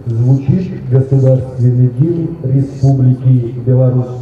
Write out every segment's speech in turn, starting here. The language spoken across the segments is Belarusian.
звучит государственный гимн Республики Беларусь.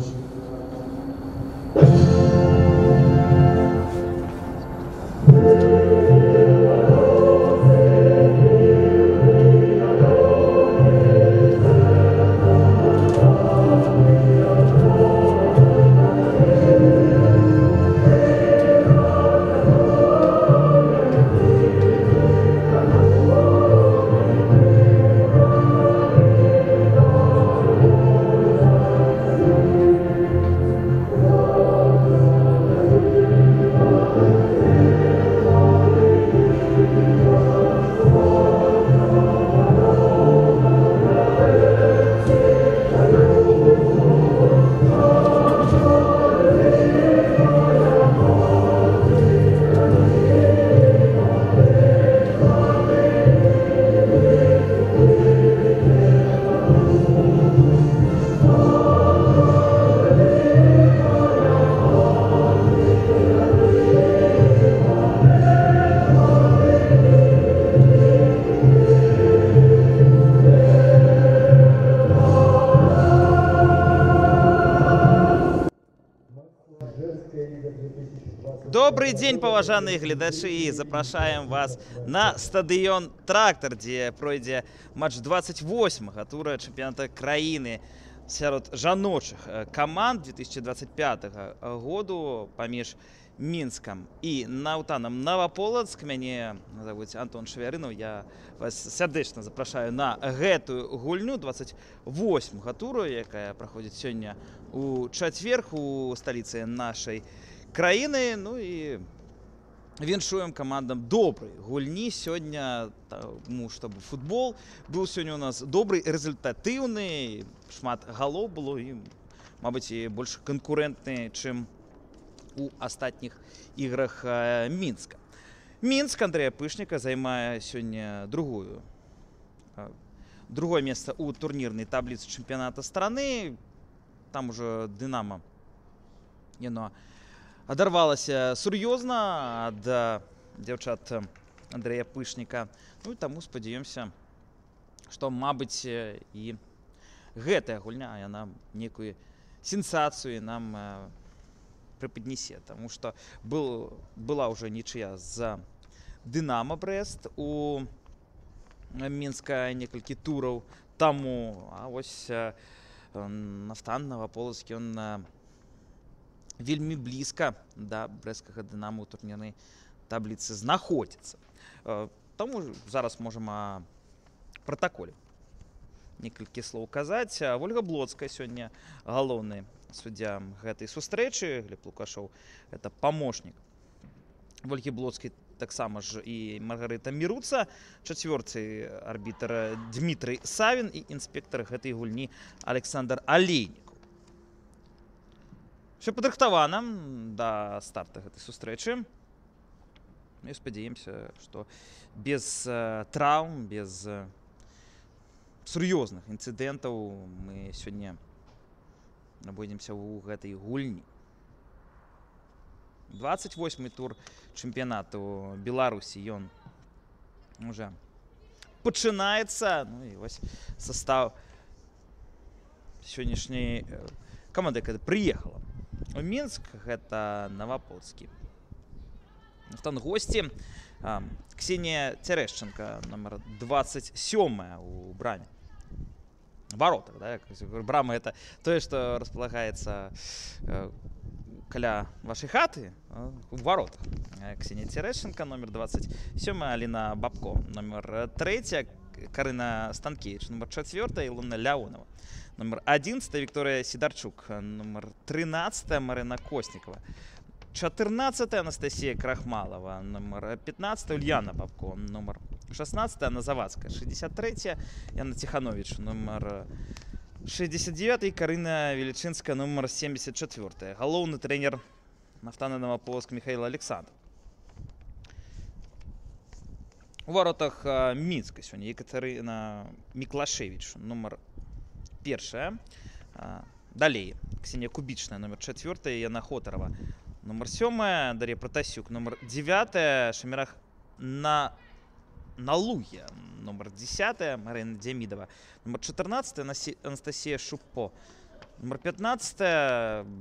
Добрый день, паважаныя гледачы, запрашаем вас на стадыён Трактар, дзе пройдзе матч 28-га тура чэмпіяната краіны сярод жаночых каманд 2025 году паміж Мінскам і Наўтанам Наваполацк. Мяне завуць Антон Шавярынаў. Я вас сардэчна запрашаю на гэтую гульню 28-га туру, якая праходзіць сёння у чацвер у сталіцы нашай краіны. Ну і віншуем камандам добрай гульні сёння, таму што футбол быў сёння у нас добры, результатыўны, шмат галоў было і, мабыць, і больш канкурэнтны, чым у астатніх іграх Мінска. Мінск Андрэя Пышніка займае сёння другое месца ў турнірнай табліцы чэмпіяната страны. Там ужо Дынамо яно адарвалася сур'ёзна ад дзяўчат Андрэя Пышніка. Ну і таму спадзяёмся, што, мабыць, і гэтая гульня яна некую сенсацыю нам преподнесе, таму што была ўжо нічыя за Дынамо Брэст у Мінска некалькі тураў таму, а вось Нафтан Наваполацк ён вельмі блізка да брэсцкага Дынамо ў турнірнай табліцы знаходзіцца. Таму зараз можам о пратаколе некалькі слоў казаць. Вольга Блоцкая сёння галоўны суддзя гэтай сустрэчы. Глеб Лукашоў — гэта памочнік Вольгі Блоцкай, таксама ж і Маргарыта Міруца, чацвёрцы арбітр Дмітрый Савін і інспектар гэтай гульні Александр Алейнікаў. Все падрыхтавана да старта гэтай сустрэчы. І спадзяемся, што без траўм, без сур'ёзных інцыдэнтаў мы сёння абойдземся ў гэтай гульні. 28-й тур чэмпіянату Беларусі ён уже пачынаецца. Ну і вось састав сённяшняй каманды, якая прыехала у Мінск, гэта Наваполацкі. Там госці Ксенія Цярэшчанка, номер 27 у браме. Воротах, да? Брама — это тое, што располагаецца каля вашай хаты у воротах. Ксенія Цярэшчанка, номер 27, Аліна Бабко, номер 3, Карына Станкевич, номер 4, Ілона Ляонова, номер 11, Вікторія Сідарчук, номер 13, Марина Костнікова, 14, Анастасія Крахмалова, номер 15, Ульяна Бабко, номер 16, Анна Завадская, 63, Яна Тиханович, номер 69, Карына Велічынская, номер 74. Галоўны трэнер Нафтана Наваполацк Михаил Александров. У воротах Мінска сёння Екатерина Міклашевич, номер 1. Далей Ксения Кубічная, номер 4, Яна Хотарова, номер 7, Дар'я Протасюк, номер 9, Шамірах Налуя. Номер 10 Марина Демидова. Номер 14 Анастасия Шупо. Номер 15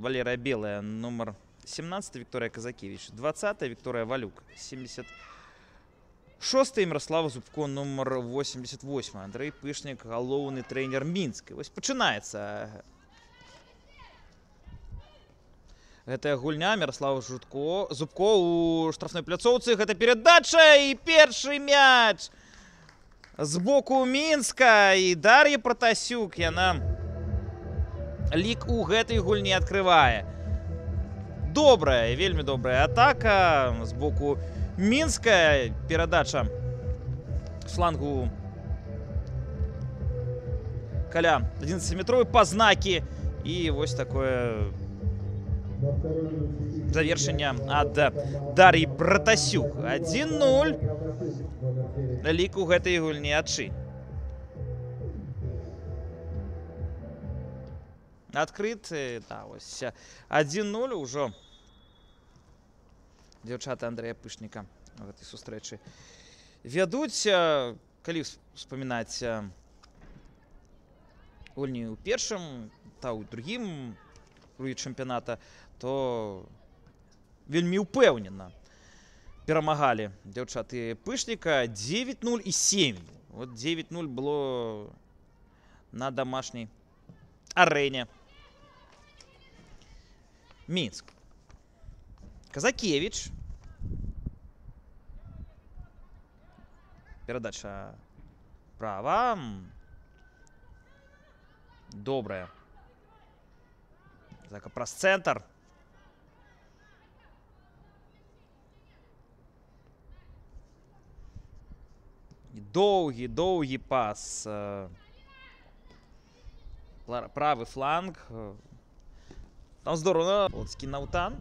Валерия Белая. Номер 17 Виктория Казакевич. 20 Виктория Валюк. 76 Мирослава Зубко. Номер 88 Андрей Пышник. Галоўны тренер Мінска. Вось пачынаецца гэтая гульня. Мирослава Зубко у штрафной пляцоўцы. Гэта перадача і першы мяч з боку Мінска. І Дар'я Пратасюк, яна лік у гэтай гульні адкрывае. Добрая, вельмі добрая атака з боку Мінска. Перадача з флангу каля 11-метровой па знакі. І вось такое завершэнне ад Дар'і Пратасюк. 1-0. Лік у гэтай гульні адчынь. Адкрыты, да, ось 1-0 ўжо дзяўчаты Андрэя Пышніка у гэтай сустрэчы вядуць. Калі успамінаць гульні ў першым та ў другім кругі чэмпіяната, то вельмі ўпэўнена перамагалі дзяўчаты Пышніка 9-0 і 7. Вот 9-0 было на домашняй арэне. Мінск. Казакевич. Перадача права. Добрая. Зака праз цэнтр. Доўгі пас. Правы фланг. Там здорово. Полоцкий Наутан.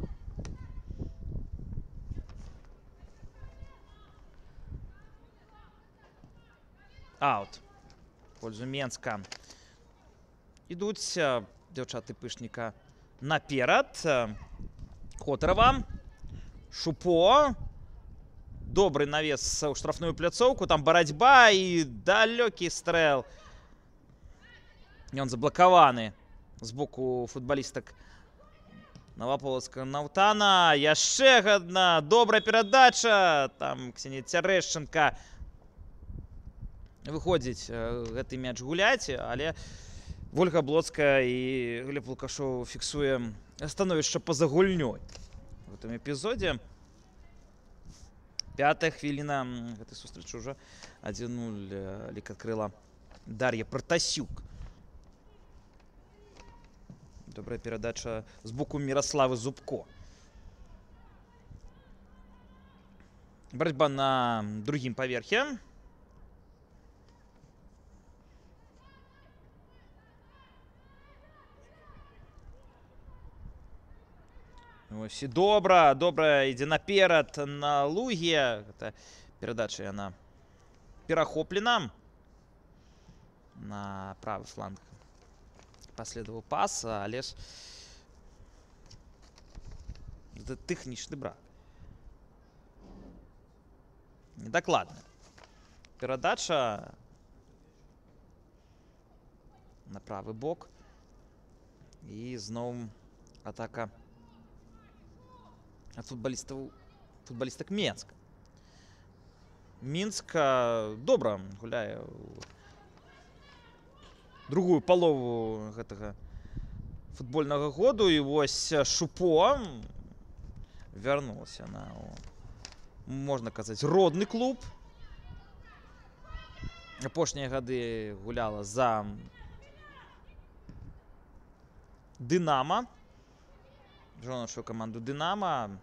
Аут. В пользу Менска. Ідуць дзяўчаты Пышніка наперад. Хотарова. Шупо. Добрый навес у штрафную пляцоўку. Там барацьба і далёкі стрэл. Ён заблакаваны з боку футбалістак Новополоцкага Наутана. Яшчэ адна добрая перадача. Там Ксенія Цярэшчанка выходзіць гэты мяч гуляць, але Вольга Блоцкая і Глеб Лукашоў фіксуе становішча па-за гульнёй. В гэтым эпізодзе 5-я хвіліна гэтай сустрэчы ўжо 1-0 лік адкрыла Дар'я Пратасюк. Добрая перадача з боку Мирославы Зубко. Барацьба на другім паверхе. Ось і добра ідзе наперад на Луге. Гэта перадача яна перахоплена на правы фланг. Последовал пас, але ж это тэхнічны брак. Недакладна. Перадача на правы бок. І зноў атака ад футбалістак Менска. Мінск добра гуляе другую палову гэтага футбольнага году. І вось Шупо вярнулася на, можна казаць, родны клуб. Апошнія гады гуляла за Дынама. Жоночую каманду Дынама.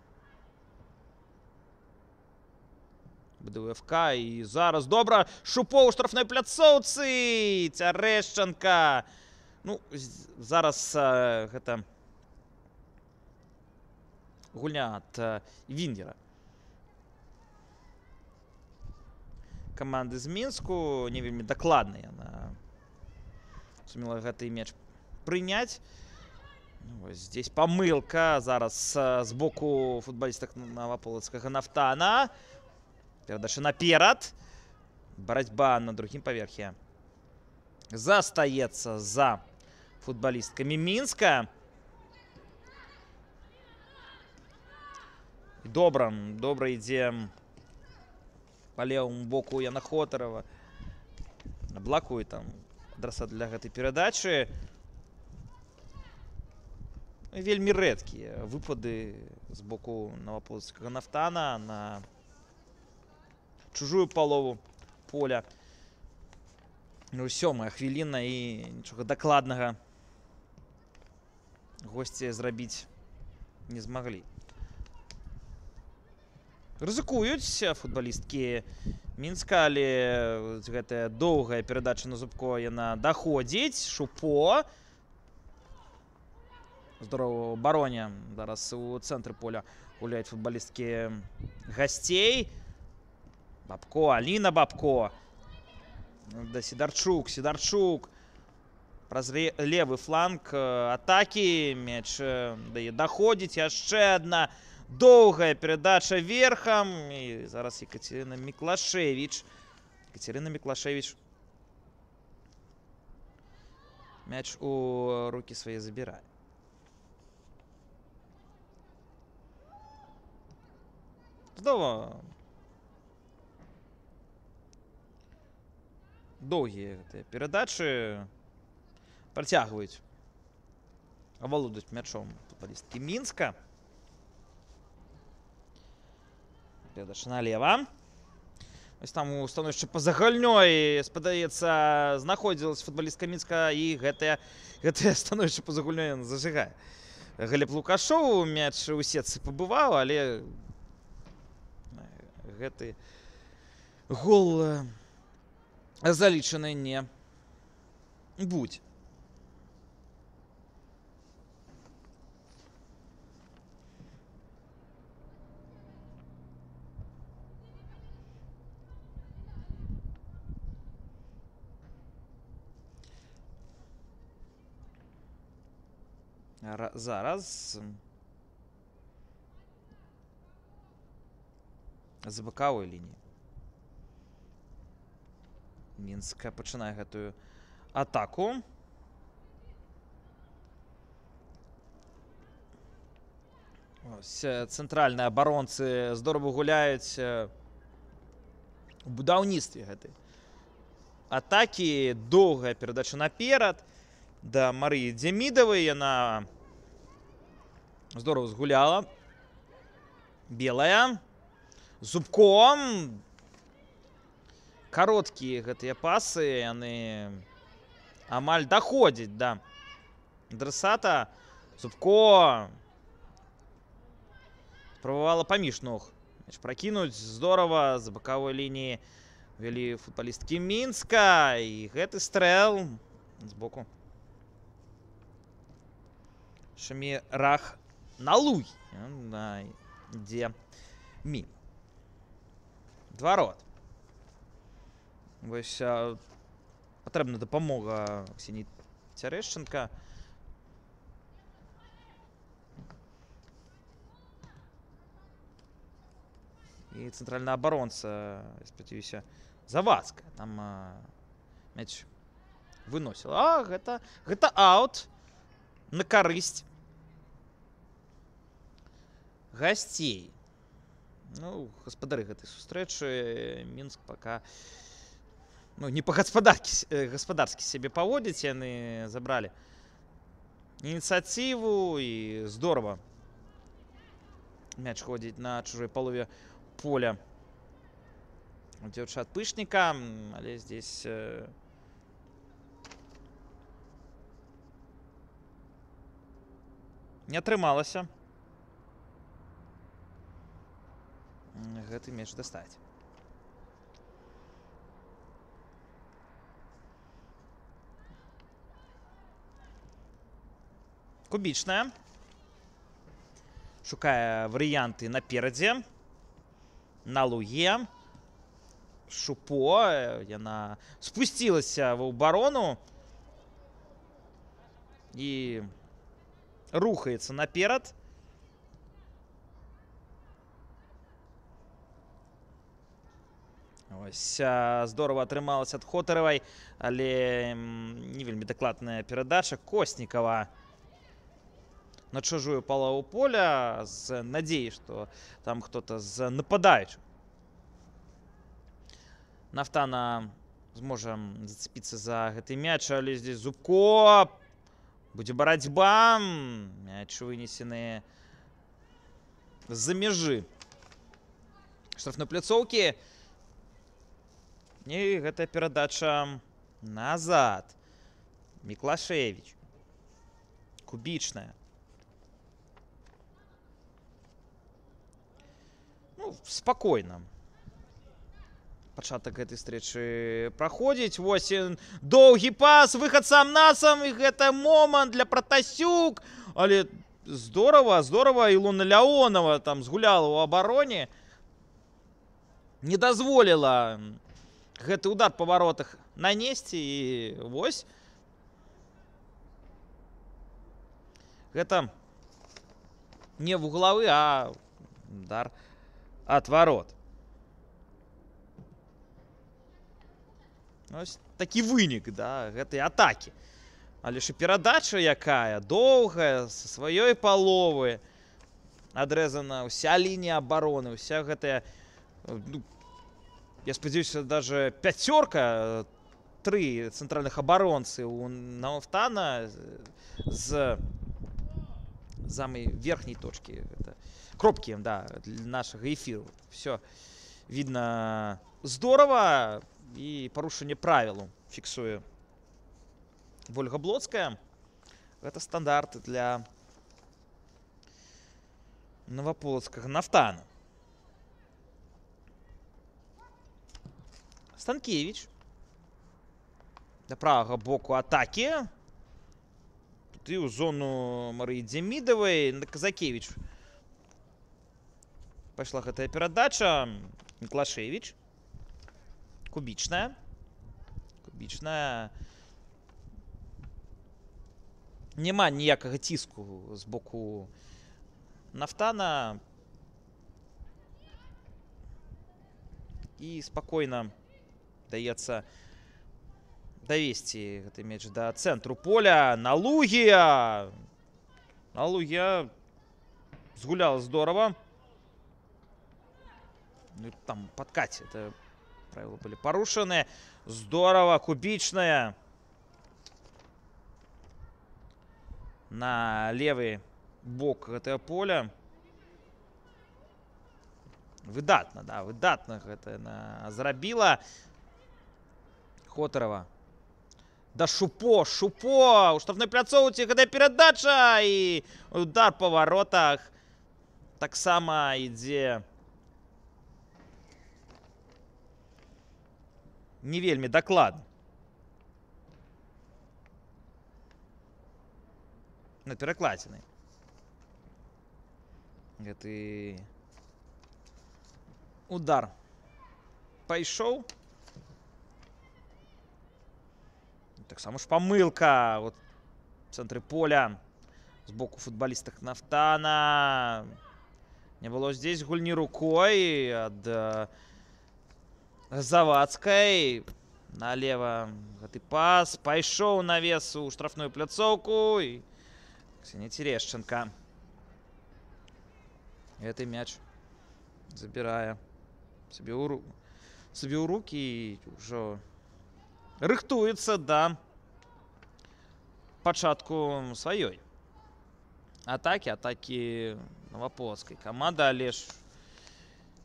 БДУФК. І зараз добра. Шупо ў штрафной пляцоўцы. Цярэшчанка. Ну, зараз гэта гульня ад Вінгера. Каманды з Мінску не вельмі дакладна яна сумела гэты мяч прыняць. Ось здесь помылка зараз з боку футболісток Новополоцкага Нафтана. Перадача наперад. Барацьба на другім паверхе застаецца за футбалісткамі Мінска. Добра ідзе па левому боку Яна Хотарова. Блакуе там адрасат для гэтай перадачы. Вельмі рэдкія выпады з боку Новополоцкага Нафтана на чужую палову поля. Ну, 7-я хвіліна і нічога дакладнага госці зрабіць не змаглі. Рызыкуюць футбалісткі Мінска, але гэтая доўгая перадача на Зубко, яна даходзіць. Шупо. Здорово в обороне. Зараз у центрі поля гуляють футболістки гостей. Бабко, Аліна Бабко. Да, Сидорчук. Праз левый фланг атаки. Мяч доходить. Яшчэ одна доўгая передача верхом. И зараз Екатерина Миклашевич. Мяч у руки свои забирает. Здорово. Доўгія перадачы працягваюць авалодаць мячом футбалісткі Мінска. Перадача налева. Ось там у становішча па-за гульнёй, спадаецца, знаходзілась футбалістка Мінска, і гэтае становішча па-за гульнёй зажыгае. Глеб Лукашоў мяч у сетцы пабываў, але гэты гол залічаны не будзе. Зараз з бакавой лініі Мінска пачынае гэтую атаку. Ось цэнтральныя абаронцы здорова гуляюць у будаўніцтве гэтай атакі. Доўгая перадача наперад да Марыі Демідавай. Яна здорова згуляла. Белая. Зубком. Кароткія гэтыя пасы, яны амаль даходзяць да адрасата. Зубко спрабавала паміж ног пракінуць. Здорова з бакавой лініі вялі футбалісткі Мінска, і гэты стрэл з боку Шамірах Налуй. Дзе мім. Дварот. Вось патрэбна дапамога Ксенії Цярэшчанка. І цэнтральная абаронца, спадзяюся, Завадская. Там мяч выносіла. Гэта аут на карысць гасцей. Ну, гаспадары гэтай сустрэчы. Мінск пака не па-гаспадарскі сябе паводзяць. Яны забралі ініцыятыву, і здорова мяч ходзіць на чужой палове поля дзяўчат Пышніка, але здесь не атрымалася гэты мяч дастаць. Кубічная. Шукае варыянты наперадзе. На луге. Шупо. Яна спусцілася ва ўбарону і рухаецца наперад. Ось здорово атрымалася ад Хотаравай, але не вельмі дакладная перадача Коснікава на чужую палову поля з надзеяй, што там хто-то з нападаючых Нафтана зможа зацепіцца за гэты мяч, але здесь Зубко, будзе барацьба, мяч вынесены з-за межы штрафной пляцоўкі. І гэтая перадача назад. Міклашевіч. Кубічная. Ну, спакойна. Пачатак гэтай стрэчы праходзіць. Вось доўгі пас, выхад сам-насам, і гэта момант для Пратасюк. Але здорова, здорова Ілона Ляонова там згуляла ў абароне. Не дазволіла гэты удар па варотах нанесці, і вось гэта не вуглавы, а удар ад варот. Ось такі вынік, да, гэтай атакі. Але ж і перадача якая доўгая, са сваёй паловы адрэзана ўся лінія абароны, ўся гэтая, ну, я спадзяюся, даже пяцёрка, 3 цэнтральных абаронцы у Нафтана з самай верхняй точкі. Кропкі, да, для нашага эфіру. Все видно здорово, і парушэнне правілу фіксуе Вольга Блоцкая. Гэта стандарт для Новополоцкага Нафтана. Станкевич да правага боку атакі. Тут і ў зону Марыі Дзямідавай на Казакевіч пайшла гэтая перадача. Міклашевіч. Кубічная. Кубічная. Няма ніякага ціску з боку Нафтана. І спакойна даецца давесці гэты мяч да цэнтру поля. Налугія. Налугія згуляла здорова. Ну, там падкаце это правілы былі парушаны. Здорова, Кубічная. На левый бок гэтага поля. Выдатна, да, выдатна гэта зрабіла Хотарава. Да Шупо, Шупо! У штрафной пляцоўцы гэтая перадача і удар па варотах таксама ідзе не вельмі дакладна. На перакладзенай. Гэты удар пайшоў. Таксама ж памылка вот в цэнтры поля з боку футбалістак Нафтана. Не было здесь гульні рукой ад Завадскай. Налево гэты пас. Пайшоў навес у штрафную пляцоўку. І Ксенія Терещенко гэты мяч забірае себе ў рукі і ўжо рыхтуецца да пачатку сваёй атакі Новополоцкай каманды, але ж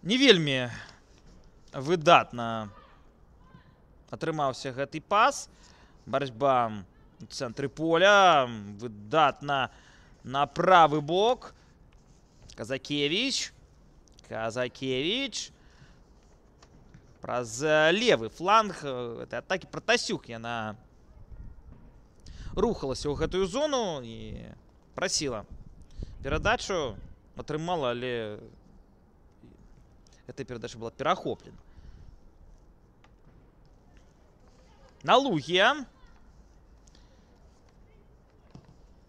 не вельмі выдатна атрымаўся гэты пас. Барацьба у цэнтры поля. Выдатна на правы бок. Казакевич. Казакевич. Праз левы фланг этой атакі Пратасюк. Яна рухалася ў гэтую зону і прасіла перадачу. Атрымала, але эта перадача была перахоплена. Налугія.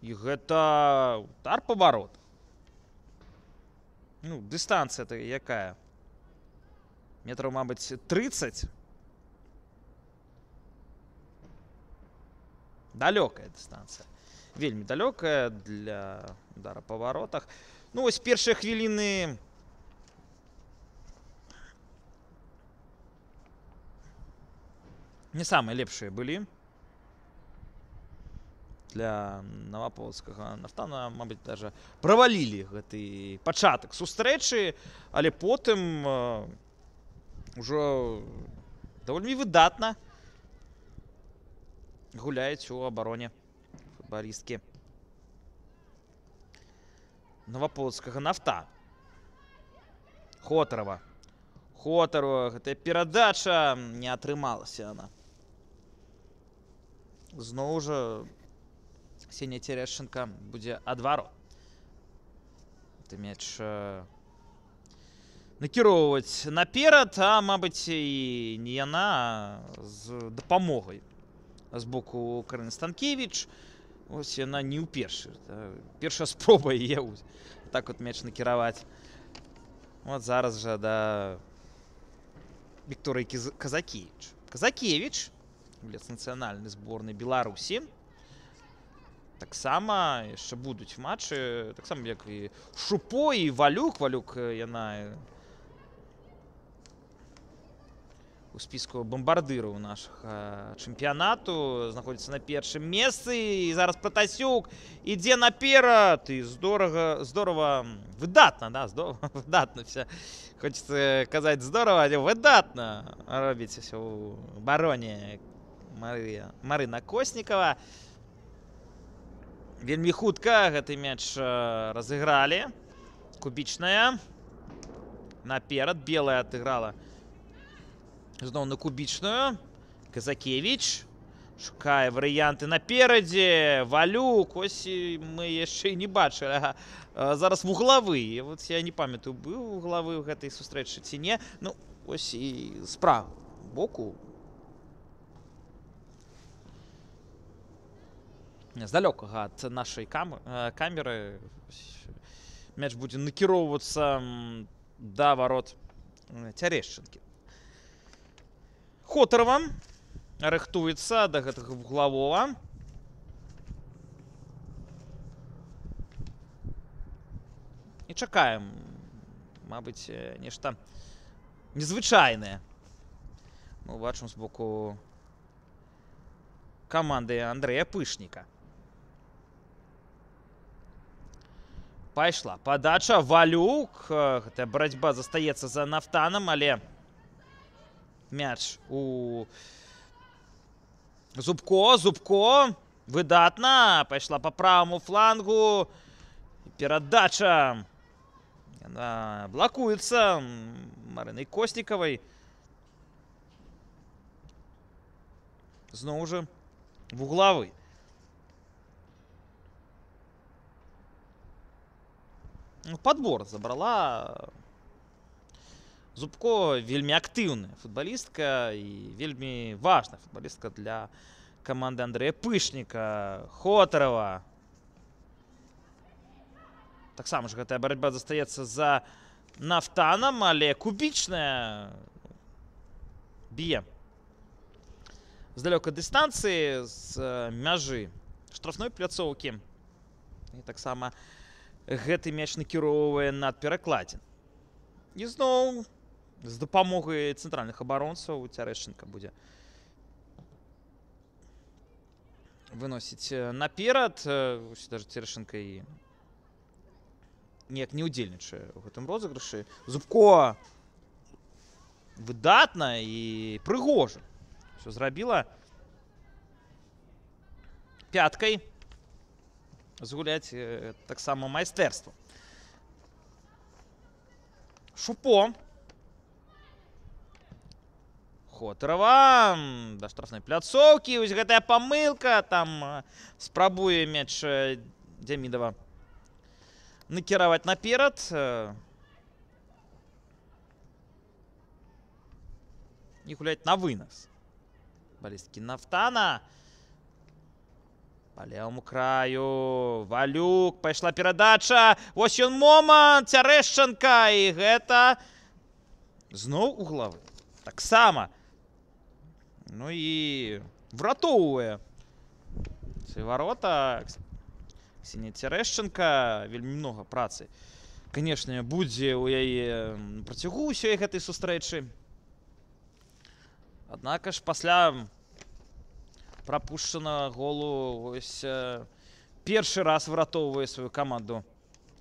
І гэта удар па варотах. Ну, дыстанцыя-то якая? Метраў, мабыць, 30. Далёкая дыстанцыя. Вельмі далёкая для удара па варотах. Ну, вось першыя хвіліны не самыя лепшыя былі для наваполацкага Нафтана. Мабыць, даже правалілі гэты пачатак сустрэчы, але потым ужо даволі выдатна гуляюць у абароне футбалісткі наваполацкага Нафта. Хотарова. Гэтая перадача не атрымалася яна. Зноў жа Ксенія Цярэшчанка будзе адварот. Ты мяч накіроўваць наперад, а, мабыць, і не яна, а з дапамогай з боку Карыны Станкевіч. Ось яна не ўпершы. Першая спроба яе так от мяч накіраваць. Вот зараз жа да Вікторыі Казакевіч. Казакевіч, гулец нацыянальнай зборнай Беларусі. Таксама яшчэ будуць матчы, таксама як і Шупо і Валюк. Валюк яна у спіску бамбардыраў нашага чэмпіянату, знаходзіцца на першым месцы. І зараз Пратасюк ідзе наперад. І здорова, выдатна, да, выдатна все. Хочется казаць здорова, але выдатна робіць усё ў абароне Марына Коснікава. Вельмі хутка гэты мяч разыгралі. Кубічная. Наперад. Белая адыграла зноў на кубічную. Казакевіч шукае варыянты наперадзе. Валюк. Ось мы яшчэ не бачылі. Зараз вуглавы. Вот я не памятаю, быў вуглавы ў гэтай сустрэчы ці не. Ну, ось і справа боку. З далёкага ад нашай камеры мяч будзе накіроўвацца да варот Цярэшчанкі. Хотарова рыхтуецца да гэтага вуглавога. І чакаем, мабыць, нешта незвычайнае. Мы бачым з боку каманды Андрэя Пышніка. Пайшла падача. Валюк. Гэтая барацьба застаецца за Нафтанам, але мяч у Зубко. Зубко. Выдатна. Пайшла па праваму флангу. Перадача. Яна блакуецца Марынай Коснікавай. Зноў жа вуглавы. Падбор забрала. Зубко вельмі актыўная футбалістка і вельмі важная футбалістка для каманды Андрэя Пышніка. Хотарова. Таксама ж гэтая барацьба застаецца за Нафтанам, але кубічная б'е з далёкай дыстанцыі, з мяжы штрафной пляцоўкі. І таксама гэты мяч накіроўвае над перакладзін. І зноў з дапамогай цэнтральных абаронцаў Цярэшчанка будзе выносіць наперад. Даже Цярэшчанка і ніяк не ўдзельнічае ў гэтым розыгрышы. Зубко выдатна і прыгожа ўсё зрабіла. Пяткай згуляць таксама майстэрства. Шупо. Хотарова да штрафной пляцоўкі. Вось гэтая памылка. Там спрабуе мяч Дзямідава накіраваць наперад. І гуляць на вынас. Балісткі Нафтана. По левому краю. Валюк. Пайшла перадача. Вось ён момант. Цярэшчанка. І гэта Зноў углавы. Таксама. Ну і вратоўвае свае варота. Ксенія Цярэшчанка. Вельмі многа працы. Канешне, будзе ў яе працягу ўсёй гэтай сустрэчы. Аднак ж пасля прапушчанага голу ось першы раз вратоўвае сваю каманду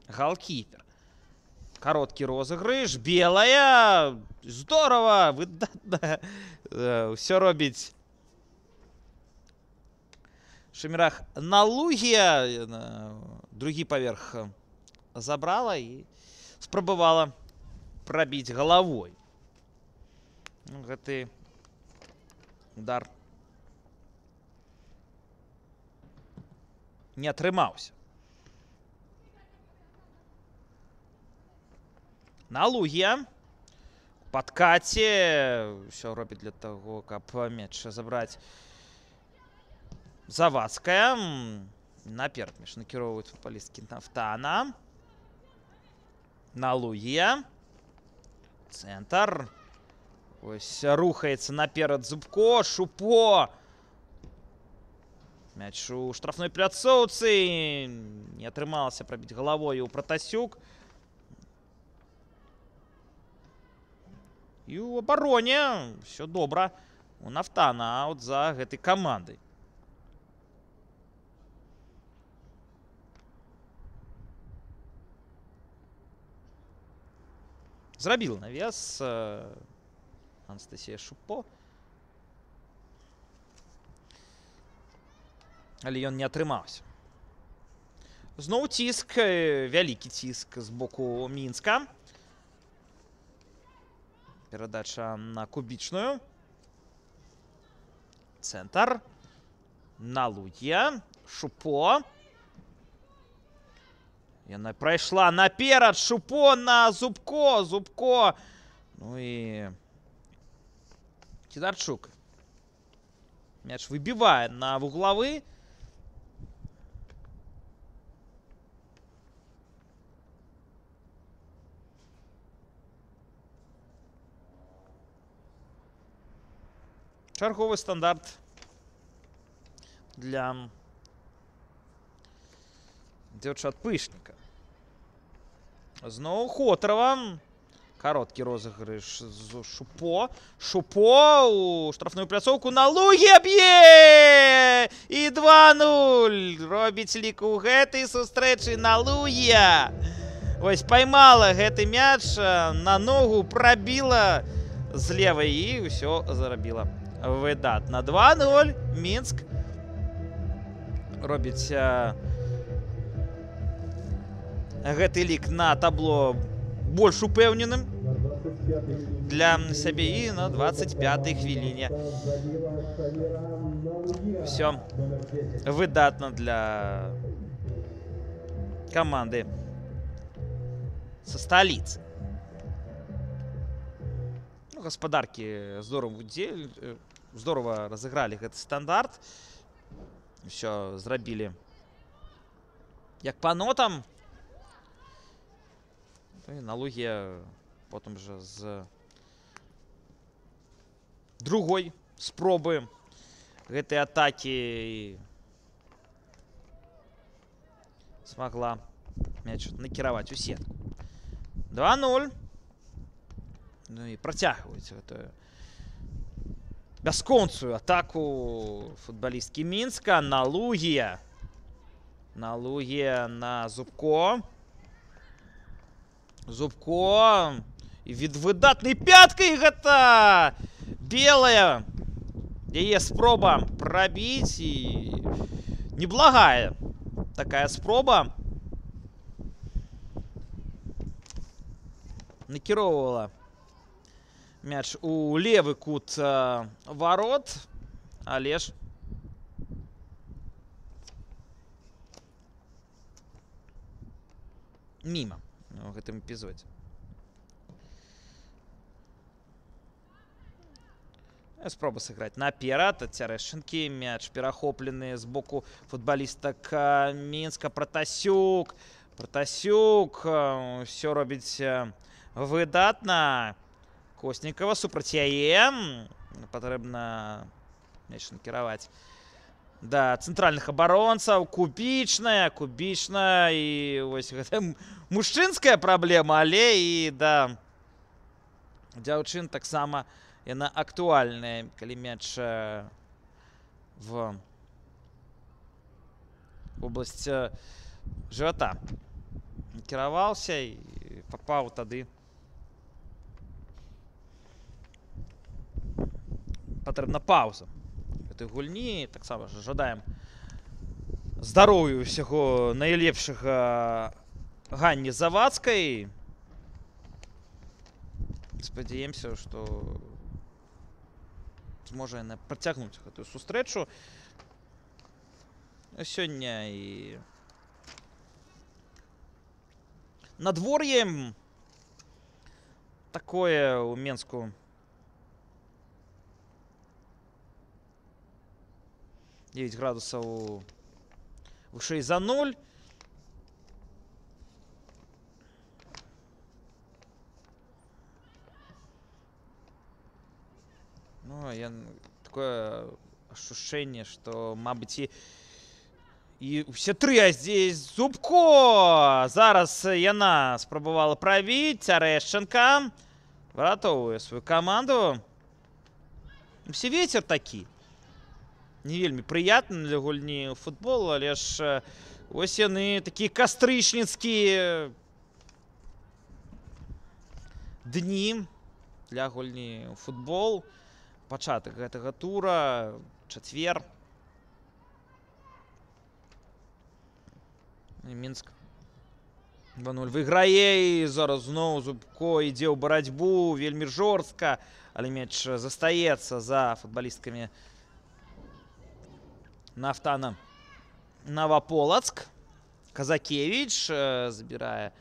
галкіпер. Кароткі розыгрыш, белая, здорава, выдатна. Усё робіць Шамірах Налугія. Другі паверх забрала і спрабавала прабіць галавой. Гэты удар не атрымаўся. Налугія у падкаце ўсё робіць для таго, каб мяч забраць. Завадская. Наперад мяч накіроўваюць футбалісткі Нафтана. Налугія. Цэнтр. Ось рухаецца наперад Зубко. Шупо. Мяч у штрафной пляцоўцы. Не атрымалася прабіць галавой у Пратасюк. І ў абароне ўсё добра. У Нафтана аут за гэтай камандай. Зрабіла навес Анастасія Шупо. Але ён не атрымаўся. Зноў ціск, вялікі ціск з боку Мінска. Перадача на Кубічную. Цэнтр. Налугія. Шупо. Яна прайшла наперад. Шупо на Зубко. Зубко. Ну і Кідарчук. Мяч выбівае на вуглавы. Чарговы стандарт для дзяўчат-пышніка. Зноў Хотрава. Кароткі розыгрыш з Шупо. Шупо у штрафную пляцоўку. Налугія б'е! І 2-0. Робіць лік у гэтай сустрэчы Налугія. Вось паймала гэты мяч на ногу, прабіла з левай і ўсё зарабіла выдатна. 2-0. Мінск робіць гэты лік на табло больш упэўненым для сябе і на 25-й хвіліне. Все выдатна для каманды са сталіцы. Ну, гаспадаркі здорава разыгралі гэты стандарт. Все зрабілі як па нотам. Налугія потым жа з другой спробы гэтай атакі смагла мяч накіраваць у сетку. 2-0. Ну і працягваюць гэтую бясконцую атаку футбалісткі Мінска. Налугія. Налугія на Зубко. Зубко. І від выдатнай пяткай гэта белая. Яе спроба прабіць і неблагая такая спроба. Накіроўвала мяч у левы кут ворот, але ж міма у гэтым эпізодзе. Спроба сыграць наперад ад Цярэшчынкі. Мяч перахоплены з боку футбалістак Мінска. Пратасюк. Пратасюк. Усё робіць выдатна. Костнікова супраць яе. Патрэбна мяч накіраваць да цэнтральных абаронцаў. Кубічная і вось гэта мужчынская праблема, але і да дзяўчын таксама яна актуальная, калі мяч в область жывата накіраваўся і папаў тады. Патрэбна пауза гэтай гульні. Таксама жадаем здароўю ўсяго найлепшага Ганне Завадскай. Спадзяемся, што зможа яна працягнуць гэтую сустрэчу сёння. І надвор'е такое ў Менску. Девять градусаў вышэй за 0. Ну, такое ощущение, что, мабыць, і ўсе тры, а здесь Зубко. Зараз яна спрабавала правіць. Цярэшчанка выратоўвае сваю каманду. Усе вецер такі. Не вельмі прыятны для гульні ў футбол, але ж ось яны такія кастрычніцкія дні для гульні ў футбол. Пачатак гэтага тура, чацвер. Мінск 2-0 выйграе, і зараз зноў Зубко ідзе ў барацьбу вельмі жорстка, але мяч застаецца за футбалісткамі Нафтана Новополацк. Казакевич забірае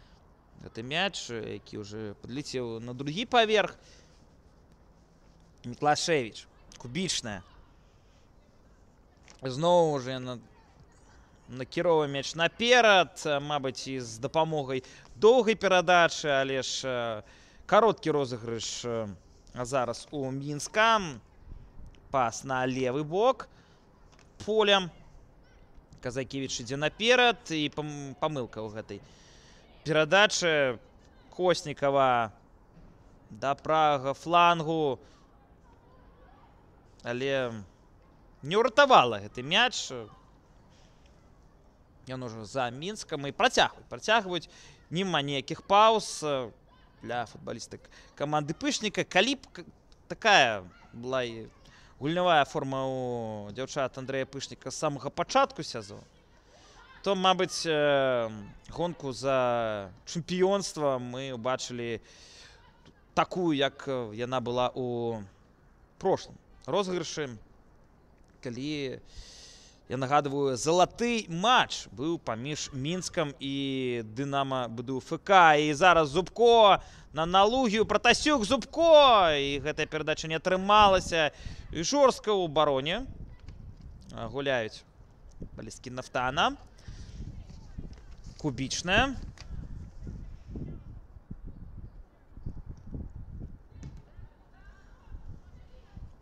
гэты мяч, які ўжо падлецеў на другі паверх. Міклашевіч, Кубічная. Зноў уже яна накіроўвае мяч наперад, мабыць, і з дапамогай доўгай перадачы, але ж кароткі розыгрыш зараз у Мінска. Пас на левы бок поля. Казакевич ідзе наперад, і памылка ў гэтай перадачы. Костнікова да правага флангу, але не ўратавала гэты мяч. Ён ужо за Мінскам і працягваюць. Нема ніякіх пауз для футбалістак каманды Пышніка. Калі б такая была і гульнявая форма у дзяўчат Андрэя Пышніка з самага пачатку сезону, то, мабыць, гонку за чэмпіёнства мы ўбачылі такую, як яна была у прошлым розыгрышы, калі, я нагадываю, залаты матч быў паміж Мінскам і Дынама БДУ ФК. І зараз Зубко на Налугію, Пратасюк, Зубко. І гэтая перадача не атрымалася. І жорстка ў абароне гуляюць футбалісткі Нафтана. Кубічная.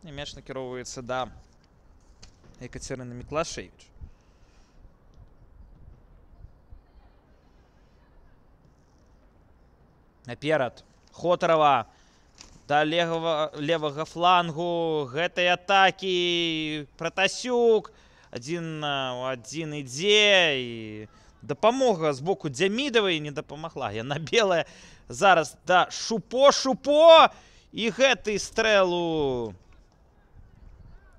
І мяч накіроўваецца да Екатерины Міклашевич. Наперад Хотарова да левага флангу гэтай атакі. Пратасюк адзін у адзін ідзе, і дапамога з боку Дзямідавай не дапамагла. Яна белая зараз да Шупо. І гэты стрэл у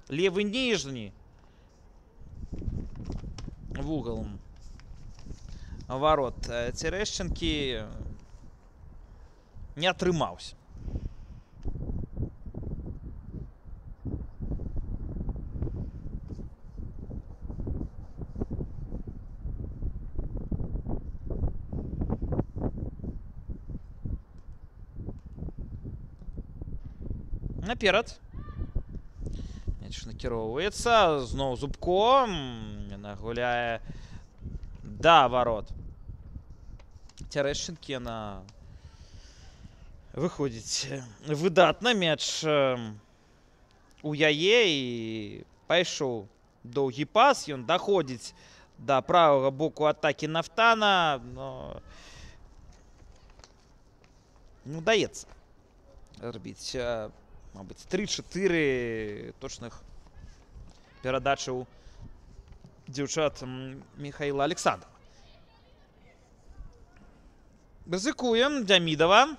левы ніжні вугал ворот Цярэшчанкі не атрымаўся. Наперад мяч накіроўваецца. Зноў Зубко. Яна гуляе да ворот Цярэшчанкі. Яна выходзіць выдатна, мяч у яе і пайшоў доўгі пас, ён даходзіць да правага боку атакі Нафтана, но не удаецца рабіць, мабыць, 3-4 точных перадачы ў дзяўчат Михаила Александрова. Рызыкуем Дзямідава,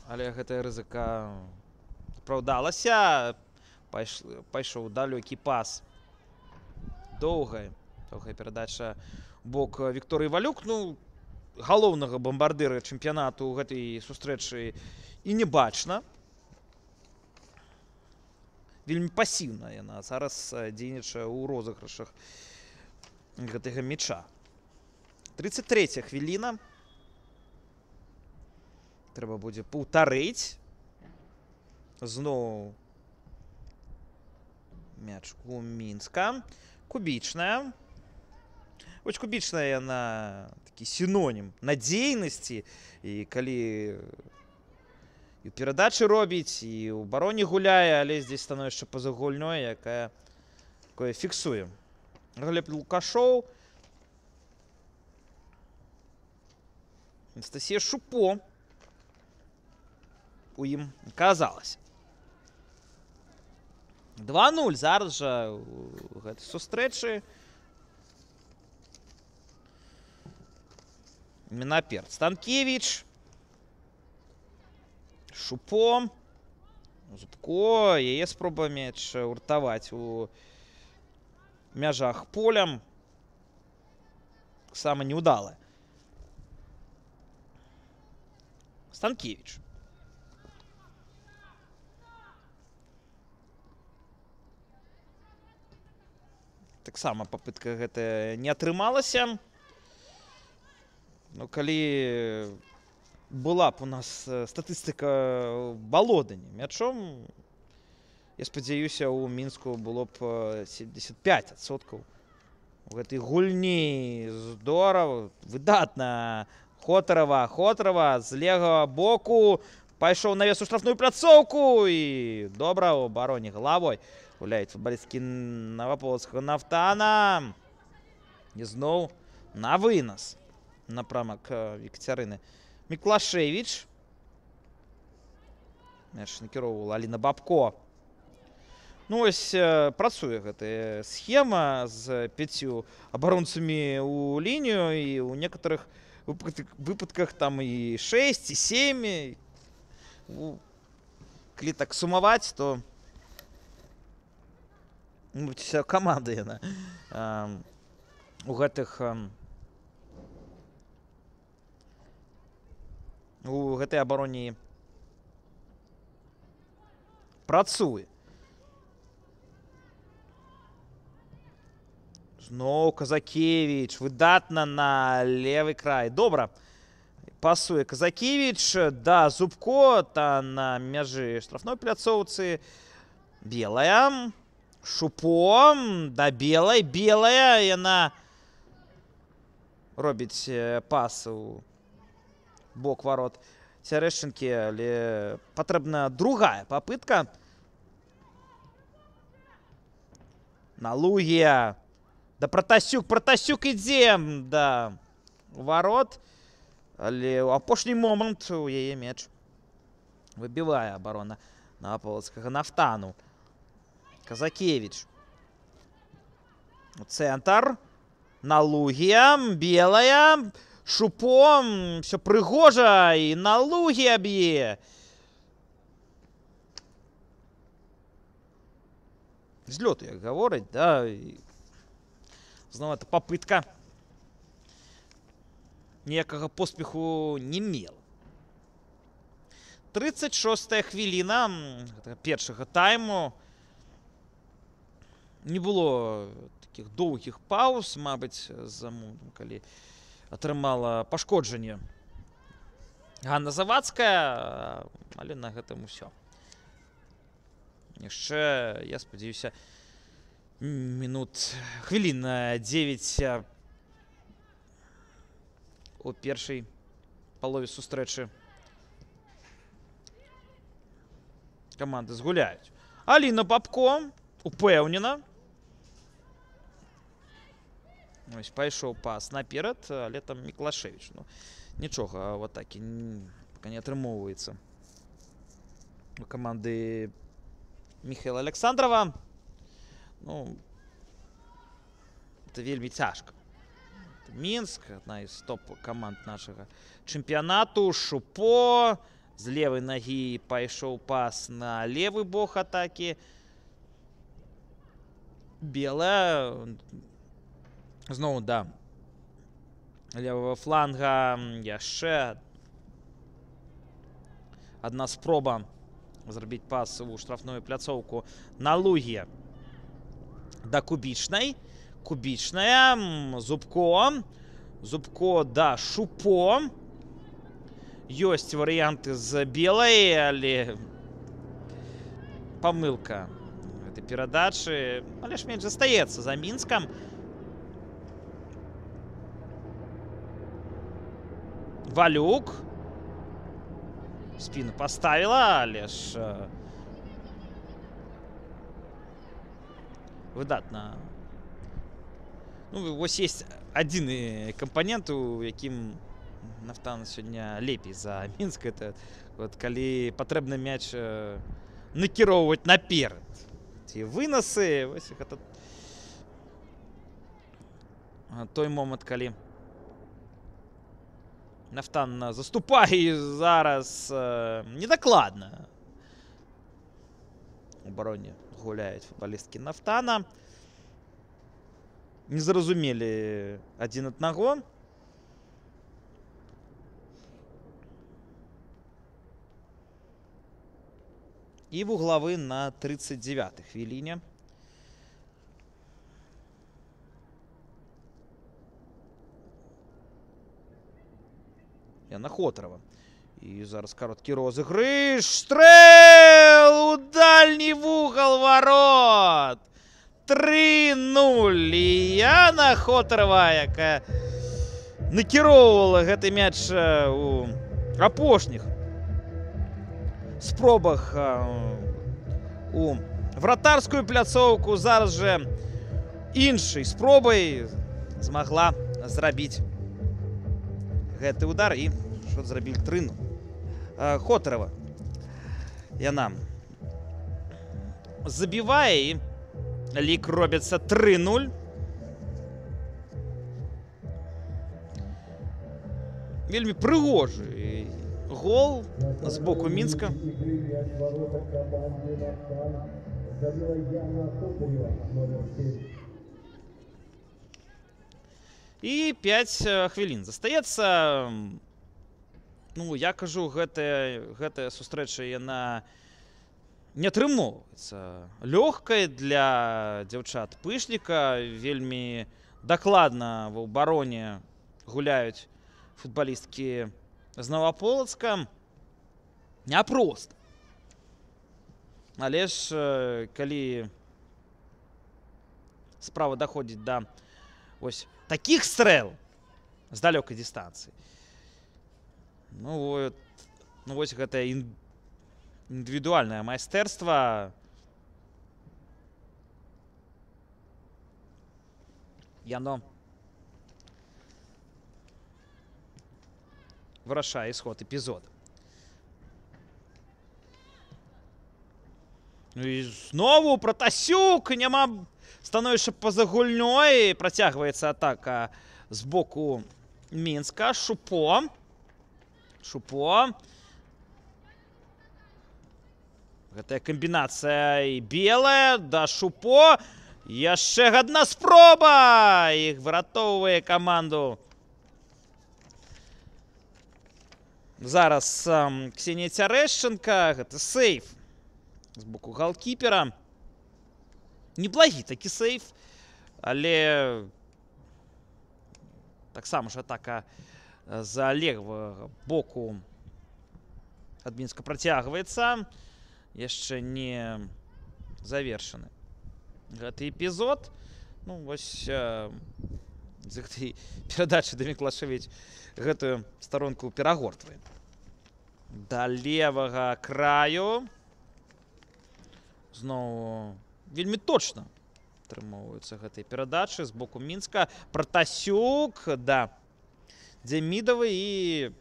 але гэтая рызыка апраўдалася. Пайшоў далёкі пас. Доўгая перадача у бок Вікторыі Валюк. Ну, галоўнага бамбардыра чэмпіянату ў гэтай сустрэчы і не бачна. Вельмі пасіўна яна зараз дзейнічае ў розыгрышах гэтага мяча. 33-я хвіліна. Трэба будзе паўтарыць. Зноў мяч у Мінска. Кубічная. Вось кубічная яна такі сінонім надзейнасці. І калі і ў перадачы робіць, і ў абароне гуляе, але здесь становішча па-за гульнёй, якое фіксуе. Глеб Лукашоў. Анастасія Шупо у ім аказалася. 2-0 зараз жа у гэтай сустрэчы. Наперад Станкевіч. Шупо. Зубко. Яе спроба мяч уртаваць у мяжах поля. Таксама неўдалая. Станкевіч. Таксама папытка гэтая не атрымалася. Ну, калі была б у нас статыстыка валодання мячом, я спадзяюся, у Мінску было б 75% у гэтай гульні. Здорава, выдатна. Хотарава з левага боку пайшоў навес у штрафную пляцоўку і добра ў абароне галавой гуляюць футбалісткі Новополоцкага Нафтана. І зноў на вынас напрамак Екацярыны Міклашевіч. Мяч накіроўвала Аліна Бабко. Ну, ось працуе гэтая схема з 5 абаронцамі ў лінію, і ў некаторых выпадках там і 6, і 7. Калі так сумаваць, то вся каманда яна у гэтай абароне працуе. Зноў Казакевіч. Выдатна на левы край. Добра. Пасуе Казакевіч. Да, Зубко. Та на мяжы штрафной пляцоўцы. Белая. Шупо. Да, белая. Белая. Яна робіць пас у бок варот Цярэшчынкі, але патрэбна другая папытка. На Лугія. Да, Пратасюк ідзе да ворот, але ў апошні момант у яе мяч выбівае абарона Новополоцкага Нафтану. Казакевіч. У цэнтр. На Лугія. Белая. Шупо. Все прыгожа. І на Лугія б'е. З лёту, як гавораць, да. Зноў это папытка. Ніякага поспеху не мела. 36-я хвіліна першага тайму. Не было такіх доўгіх пауз, мабыць, з-за моменту, калі атрымала пашкоджанне Ганна Завадская, але на гэтым усё. Яшчэ, я спадзяюся, хвілін 9 у першай палове сустрэчы каманды згуляюць. Аліна Бабко упэўнена. Ось пайшоў пас наперад, але там Міклашевіч. Ну, нічога в атаке пока не атрымоўваецца. У каманды Михаила Александрова. Ну, это вельмі цяжка. Мінск, одна из топ-команд нашага чэмпіянату. Шупо. З левой ноги пайшоў пас на левый бок атаки. Белая. Зноў, да. Левого фланга яшчэ одна спроба зрабіць пас у штрафную пляцоўку на Лугі да Кубічнай. Кубічная, Зубко. Зубко да Шупо. Ёсць варыянты з белай, але памылка гэтай перадачы. Але ж менш застаецца за Мінскам. Валюк. Спину поставила, але ж выдатна. Ну, вось есть адзіны кампанент, у якім Нафтан сёння лепей за Мінск. Это вот калі патрэбна мяч накіроўваць наперад. Ці вынасы, вось гэта той момант, калі Нафтан заступае зараз недакладна. У абароне гуляюць футбалісткі Нафтана. Не зразумелі адзін аднаго. І вуглавы на 39-й хвіліне. Яна Хотарова. І зараз кароткі розыгрыш. Стрэл у дальні вугал ворот. 3-0. І Яна Хотарова, якая накіроўвала гэты мяч у апошніх спробах у вратарскую пляцоўку, зараз же іншай спробай змагла зрабіць гэты удар і што зрабілі 3-0. Хотарова яна забівае і лік робіцца 3-0. Вельмі прыгожы гол з боку Мінска. І 5 хвілін застаецца. Ну, я кажу, гэтая сустрэча, яна не атрымоўваецца лёгкай для дзяўчат Пышніка. Вельмі дакладна ва ўбароне гуляюць футбалісткі з Новаполацка. Няпроста. Але ж, калі справа даходзіць да ось таких стрэл з далёкай дыстанцыі, ну вось гэтае індывідуальнае майстэрства яно вырашае ісход эпізода. Ну і знову Пратасюк, няма становішча па-за гульнёй. Працягваецца атака з боку Мінска. Шупо. Гэтая камбінацыя і белая да Шупо. Яшчэ адна спроба. Іх выратоўвае каманду. Зараз Ксенія Цярэшченка. Гэта сейф з боку галкіпера. Неблагі такі сейф, але таксама ж атака з левага боку ад Мінска працягваецца. Яшчэ не завершаны гэты эпізод. Ну, вось з гэтай перадачы да Міклашевіч гэтую старонку перагортвае. Да левага краю. зноў вельмі точна атрымоўваюцца гэтай перадачы з боку Мінска. Пратасюк, да, Демидовы і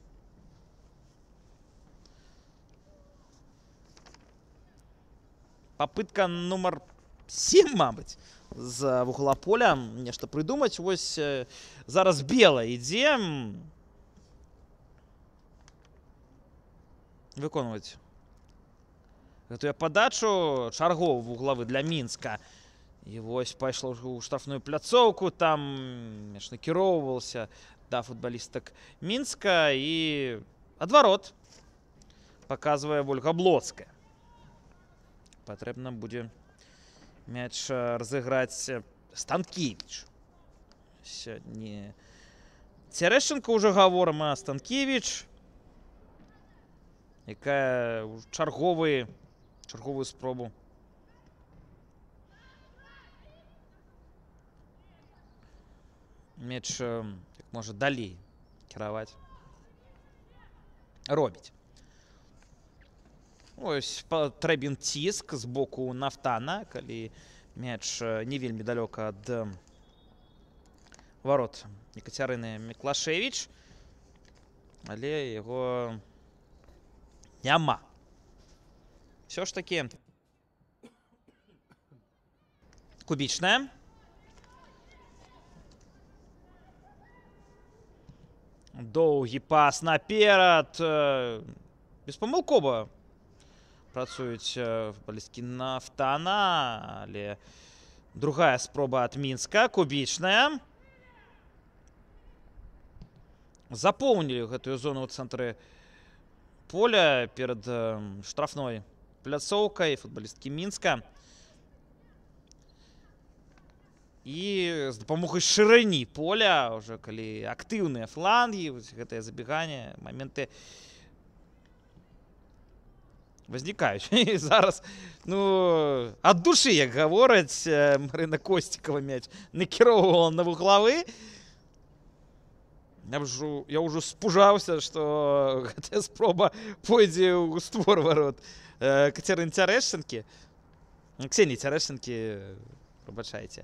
попытка нумар 7, мабыць, з вугла поля нешта прыдумаць. Вось зараз Бела ідзе выконваць гэтую падачу чарговую вуглавы для Мінска. І вось пайшло ў штрафную пляцоўку, там мяч накіроўваўся да футбалістак Мінска і адварот паказвае Вольга Блоцкая. Патрэбна будзе мяч разыграць Станкевіч. Не Цярэшчанка ўжо гаворым, а Станкевіч, якая чарговую спробу мяч як можа далей кіраваць робіць. Ось патрэбен ціск з боку Нафтана, калі мяч не вельмі далёка ад ворот Екацярыны Міклашевіч, але яго няма. Все ж таки Кубічная. Доўгі пас наперад. Беспамылкова працуюць футбалісткі Нафтана, але другая спроба ад Мінска. Кубічная. Запоўнілі гэтую зону ў цэнтры поля перад штрафной пляцоўкай футбалісткі Мінска. І з дапамогай шырыні поля, уже калі актыўныя флангі, гэтае забеганне, моменты вознікаюць. І зараз, ну, ад душы, як гавораць, Марына Косцікава мяч накіроўвала на вуглавы. Я ўжо спужаўся, што гэтая спроба пойдзе ў створ варот Кацярыны Цярэшчанкі. Ксеніі Цярэшчанкі, прабачайце.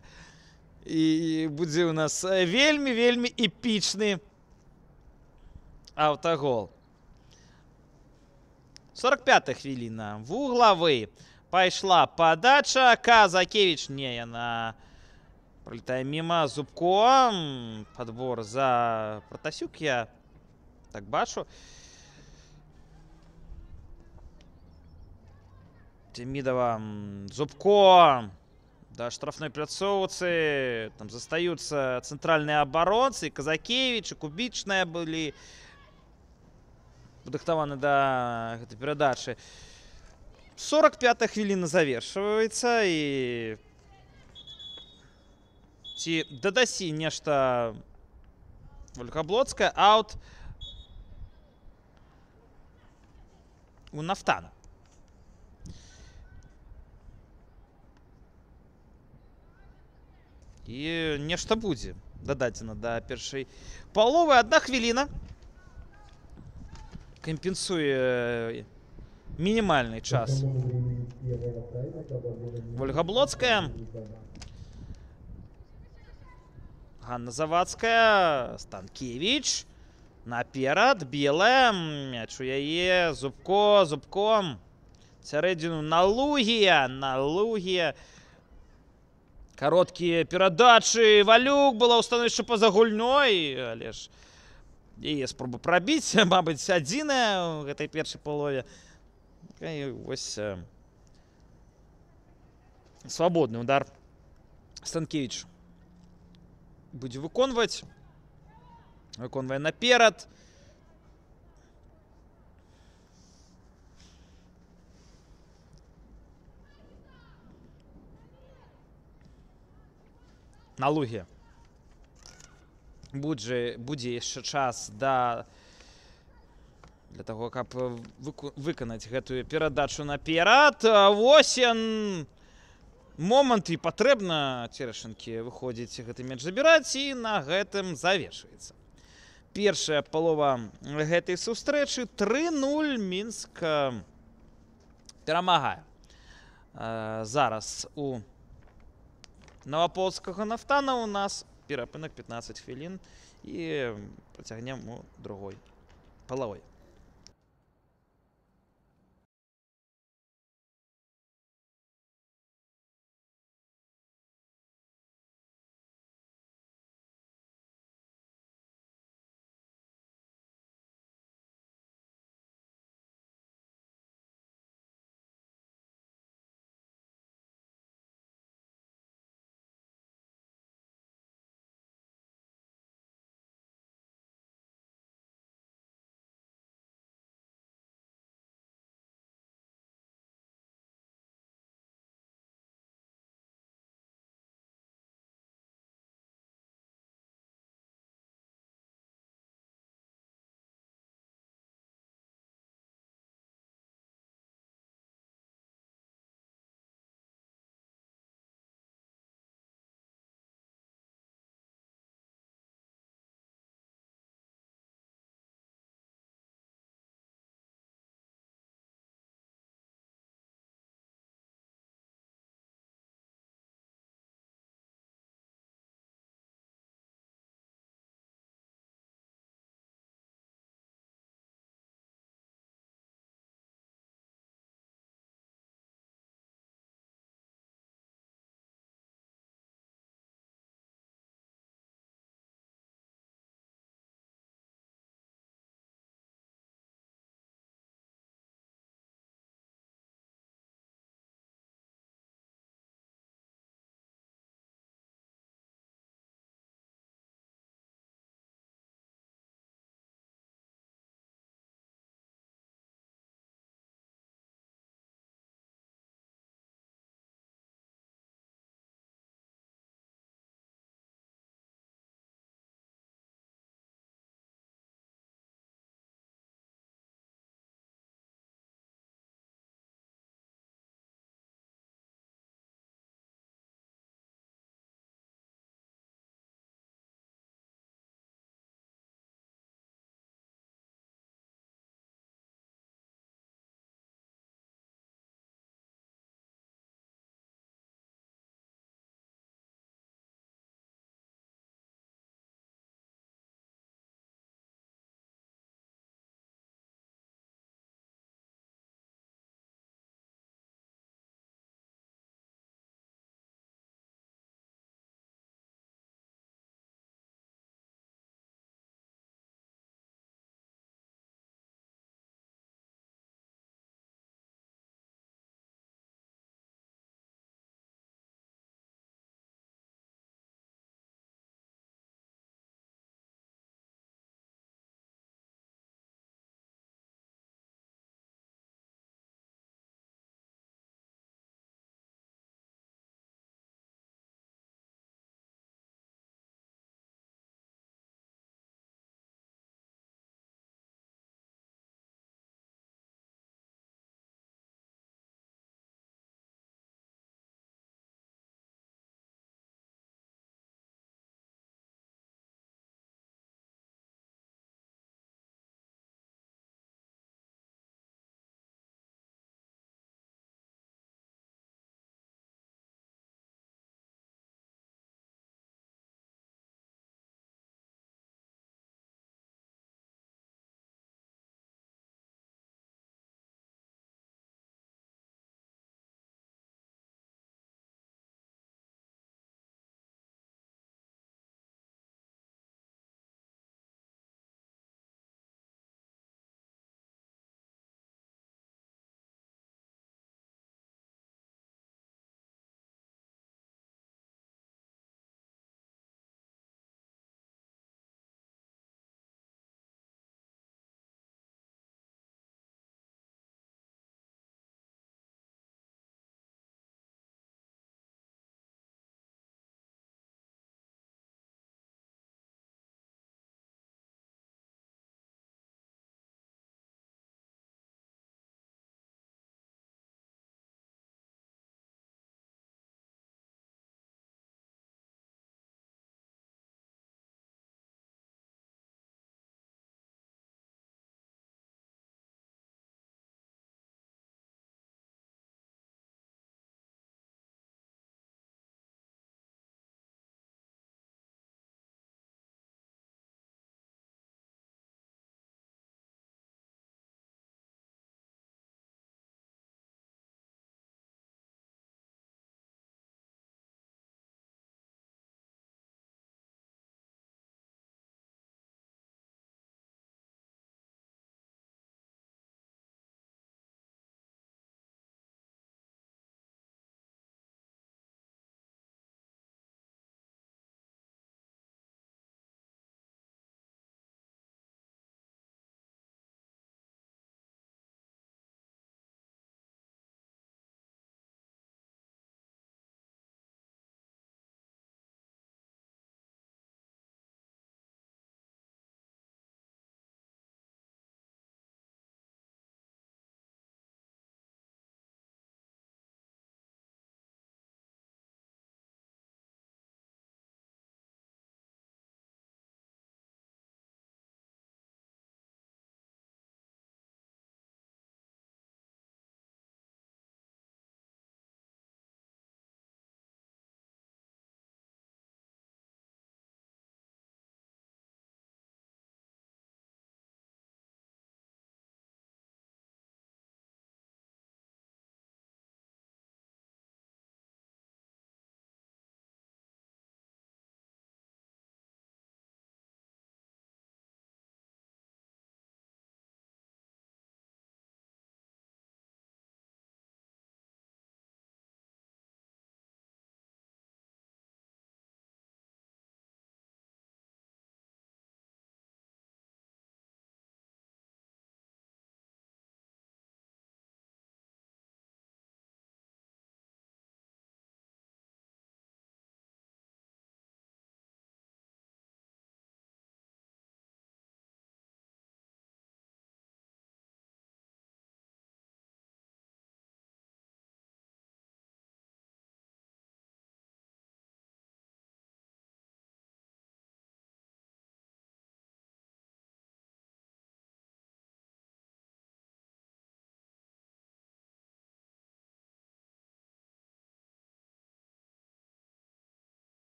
І будзе ў нас вельмі эпічны аўтагол. 45-я хвіліна. Вуглавы. Пайшла падача. Казакевіч. Не, яна пролетае міма. Зубко. Падбор за Пратасюк. Я так бачу. Демидова. Зубко. Да штрафной пляцоўцы. Там застаюцца цэнтральныя абаронцы. Казакевіч і Кубічная былі падрыхтаваны да гэтай перадачы. 45-я хвіліна завершваецца. І ці дадасі нешта Вольга Блоцкая. Аут у Нафтана. І нешта будзе дададзена да першай паловы. 1 хвіліна кампенсуе мінімальны час Вольга Блоцкая. Ганна Завадская. Станкевіч. Наперад. Белая. Мяч у яе. Зубко. Зубком. Сярэдзіну на Лугія. На Лугія. Кароткія перадачы. Валюк была ў становішчы па-за гульнёй. Але ж яе спроба прабіць, мабыць, адзіная ў гэтай першай палове. І вось свабодны удар Станкевіч будзе выконваць. Выконвае наперад. На Лугі будзе яшчэ час для таго, каб выканаць гэтую перадачу наперад. Вось момант, і патрэбна Цярэшчанкі выходзіць гэты мяч забіраць, і на гэтым завершваецца першая палова гэтай сустрэчы. 3-0 Мінск перамагае Зараз у Новополоцкого Нафтана у нас перепинок 15 хвилин і потягнемо у другой половой.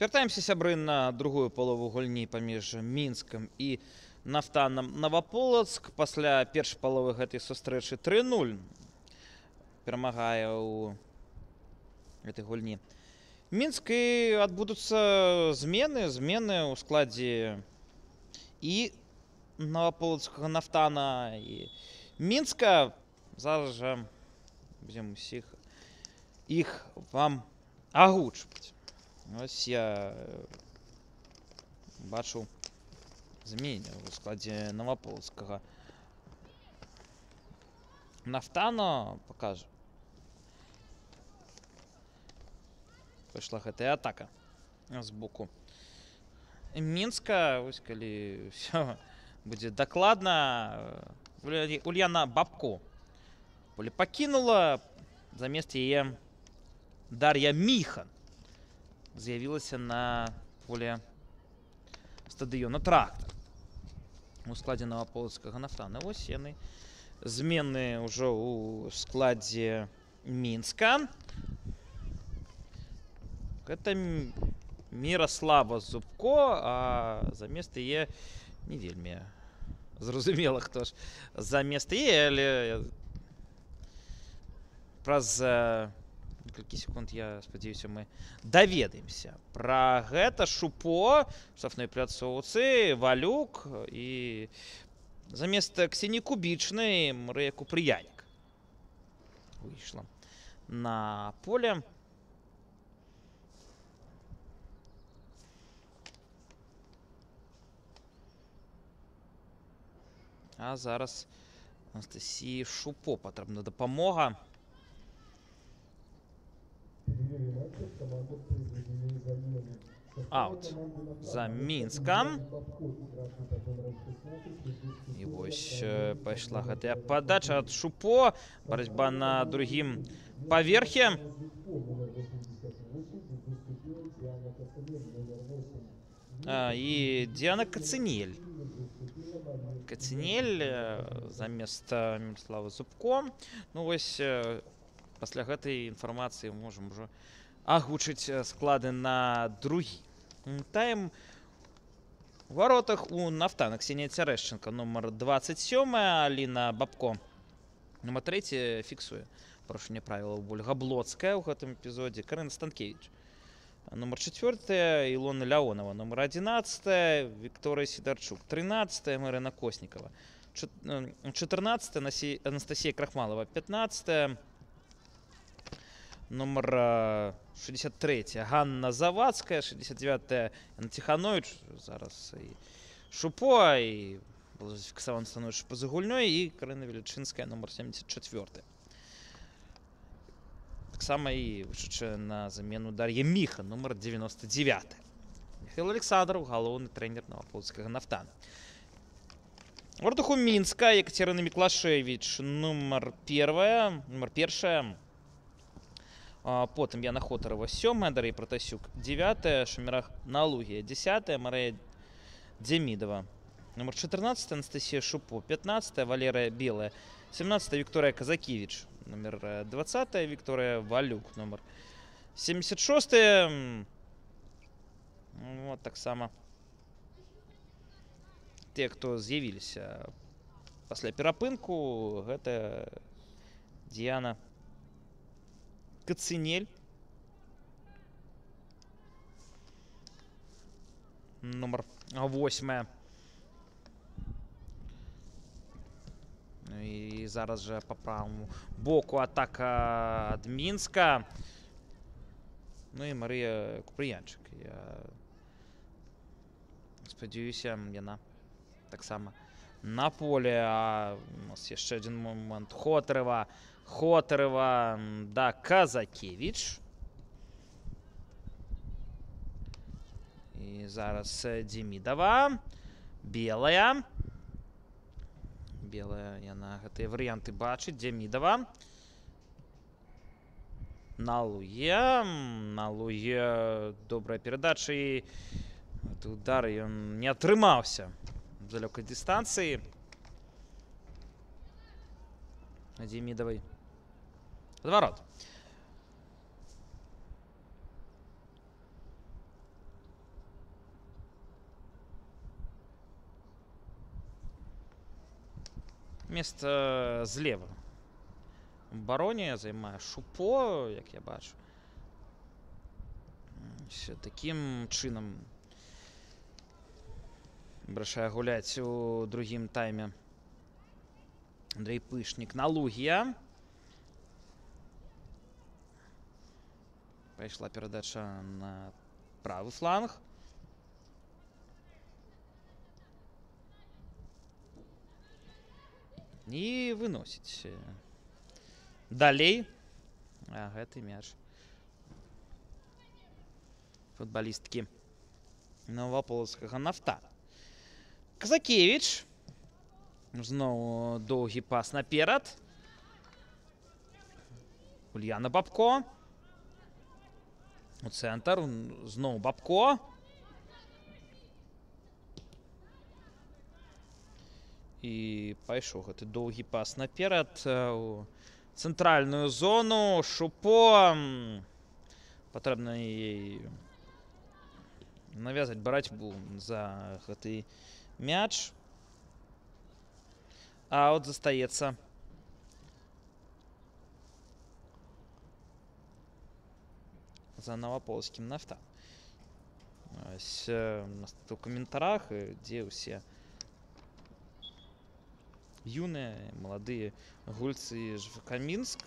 Вяртаемся, сябры, на другую палову гульні паміж Мінскам і Нафтанам Наваполацк. Пасля першай паловы гэтай сустрэчы 3-0 перамагае ў гэтай гульні Мінск, і адбудуцца змены ў складзе і Наваполацкага Нафтана, і Мінска. Зараз жа будзем усіх іх вам агучваць. Ось я бачу змены ў складзе Наваполацкага Нафтана. Пакажу. Пайшла гэтая атака з боку Мінска. Вось калі ўсё будзе дакладна, Ульяна Бабко поле пакінула, замест яе Дар'я Міхан з'явілася на поле стадыёна «Трактар» у складзе Наваполацкага Нафтана. Вось яны змены ўжо ў складзе Мінска. Гэта Міраслава Зубко, а замест яе не вельмі зразумела, хто ж замест яе, але праз некалькі секунд, я спадзяюся, мы даведаемся пра гэта. Шупо в штрафной пляцоўцы, Валюк, і замест Ксенії Кубічнай Марыя Купрыянік выйшла на поле. А зараз Анастасії Шупо патрэбна дапамога. Аут за Мінскам. І вось пайшла гэтая падача ад Шупо. Барацьба на другім паверхе. І Діана Кацынель. Кацынель замест Міраславы Зубко. Ну вось пасля гэтай інфармацыі можам ужо агучыць склады на другі тайм. У варотах у Нафтана Ксенія Цярэшченка, нумар 27, Аліна Бабко, нумар 3, фіксуе парушэнне правілаў Ольга Блоцкая ў гэтым эпізодзе, Карына Станкевіч, нумар 4, Ілона Ляонова, нумар 11, Вікторыя Сідарчук, 13, Марина Коснікова, 14, Анастасія Крахмалова, 15, номер 63, Ганна Завадская, 69, Яна Тиханович, зараз і Шупо, і было зафіксавана становішча па-за гульнёй, і Карына Велічынская, номер 74. Таксама і вышедшая на замену Дар'я Міхан, номер 99. Михаил Александров, галоўны трэнер Наваполацкага Нафтана. У варатах у Мінска Екатерина Міклашевіч, номер 1. Потым Яна Хотарова, 7, Дар'я Пратасюк, 9, Шамірах Налугія, 10, Марыя Демидова, номер 14, Анастасія Шупо, 15, Валерія Белая, 17, Вікторія Казакевич, номер 20, Вікторія Валюк, номер 76. Вот так само те, хто з'явіліся пасля перапынку, гэта Діана Кацынель, номер 8. І зараз же по правому боку атака ад Мінска. Ну і Марыя Купрыянчык. Я спадзяюся, яна таксама на поле. А у нас яшчэ адзін момант. Хотарова, да, Казакевич. І зараз Демидова. Белая, яна гэтыя варыянты бачыць. Демидова. Налуе, добрая перадача, і удар ён не атрымаўся з далёкай дыстанцыі. Демидовой подворот. Место злева. В бароне займае Шупо, як я бачу. Такім чынам вырашае гуляць у другім тайме Андрей Пышнік. Налугія. Пайшла перадача на правы фланг. І выносіць далей гэты мяч футбалісткі Новаполацкага «Нафта». Казакевіч. Зноў доўгі пас наперад. Ульяна Бабко. У цэнтр. Зноў Бабко. І пайшоў гэты доўгі пас наперад у цэнтральную зону. Шупо. Патрэбна ей навязаць барацьбу за гэты мяч. А от застаецца за Новаполацкім «Нафта». Ось у каментарах, дзе ўсе юныя, маладыя гульцы ЖВК Мінск.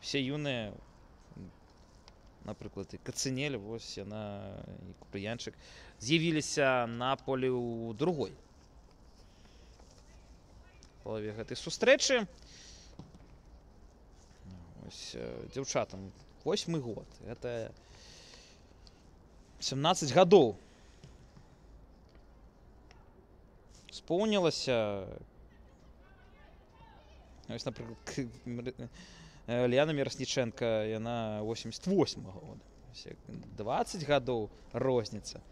Усе юныя, напрыклад, і Кацынель, вось яна, і Купрыянчык, з'явіліся на полі ў другой палове гэтай сустрэчы. Ось дзяўчатам 8-й год. Гэта 17 гадоў. Споўнілася. Ось, напрыклад, Ліяна Мірасніченка, яна 88-го года. 20 гадоў розніца.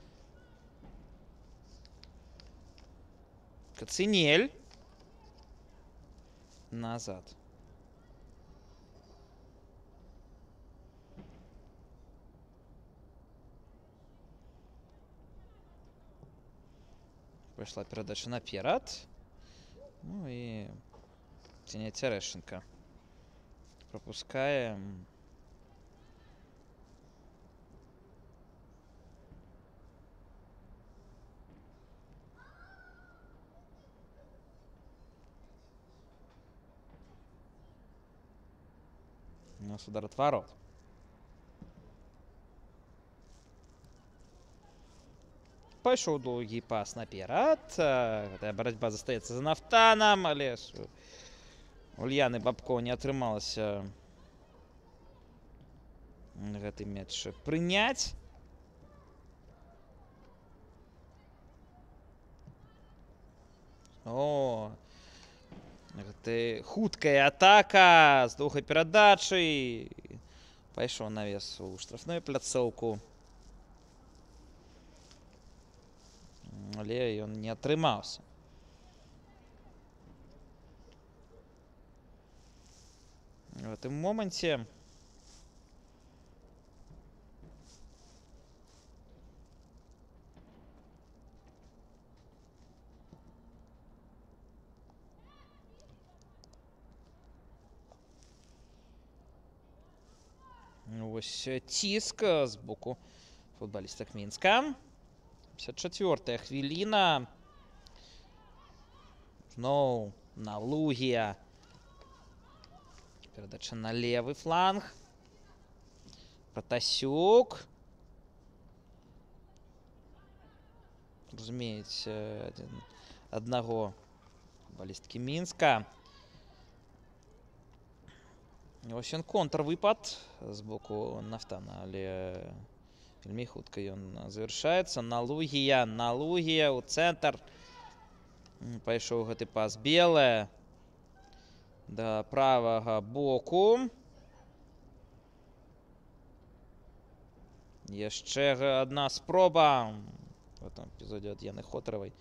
Кацынель. Назад. Пайшла перадача наперад. Ну і Ксенія Цярэшчанка пропускае. У нас удар от ворот. Пайшоў доўгі пас наперад. Гэтая барацьба застаецца за «Нафтанам», але ж Ульяны Бабко не атрымалася гэты мяч прыняць. О, гэта хуткая атака з доўгай перадачай. Пайшоў навес у штрафную пляцоўку. Але ён не атрымаўся. В гэтым моманце ось ціск з боку футбалістак Мінска. 54-я хвіліна. Зноў Налугія. Перадача на левы фланг. Пратасюк. Разумеюць, аднаго футбалісткі Мінска. Ось ён контрвыпад з боку «Нафтана», але вельмі хутка ён завяршаецца. Налугія ў цэнтр. Пайшоў гэты пас. Белая да правага боку. Яшчэ адна спроба в этом эпізодзе ад Яны Хотаравай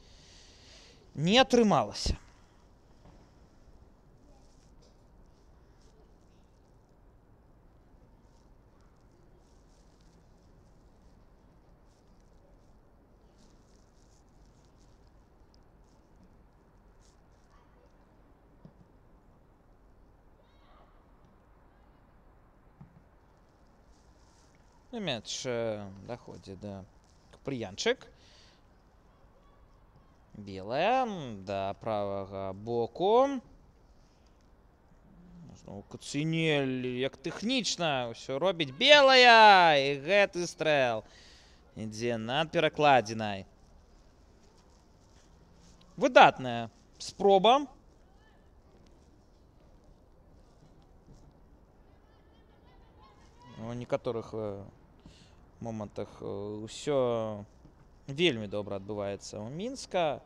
не атрымалася. Мяч доходит до Купрыянчык. Белая до правого боку. Куцінель, як тэхнічна ўсё робіць. Белая! І гэты стрэл ідзе над перакладзінай. Выдатная спроба. У некаторых момантах ўсё вельмі добра адбываецца у Мінска.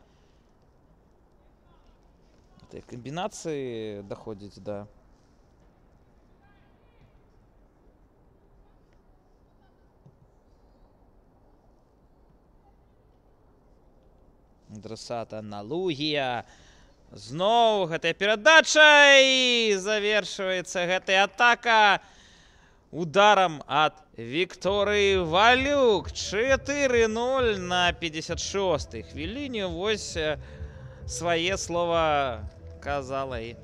Этой камбінацыі даходзіць да адресата Налугія. Зноў гэтая перадача і завершваецца гэтая атака ударом ад Вікторыі Валюк. 4-0 на 56-й хвіліне. Вось свае слова казала і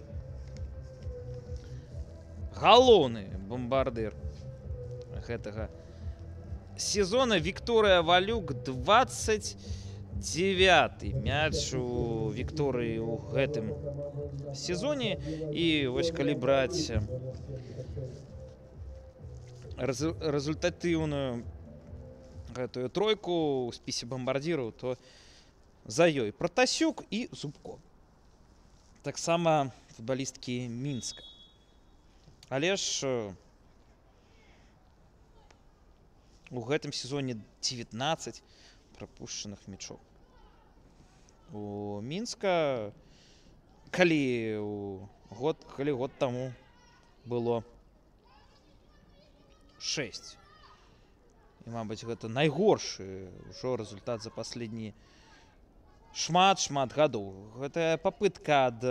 галоўны бомбардыр гэтага сезона Вікторыя Валюк. 29-й мяч у Вікторыі ў гэтым сезоне. І вось калі браць результатыўную гэтую тройку ў спісе бомбардзіраў, то за ёй Пратасюк і Зубко. Таксама футбалісткі Мінска. Але ж у гэтым сезоне 19 прапушчаных мячоў. У Мінска, калі год таму было 6. І, мабыць, гэта найгоршы ўжо результат за паследнія шмат гадоў. Гэта папытка ад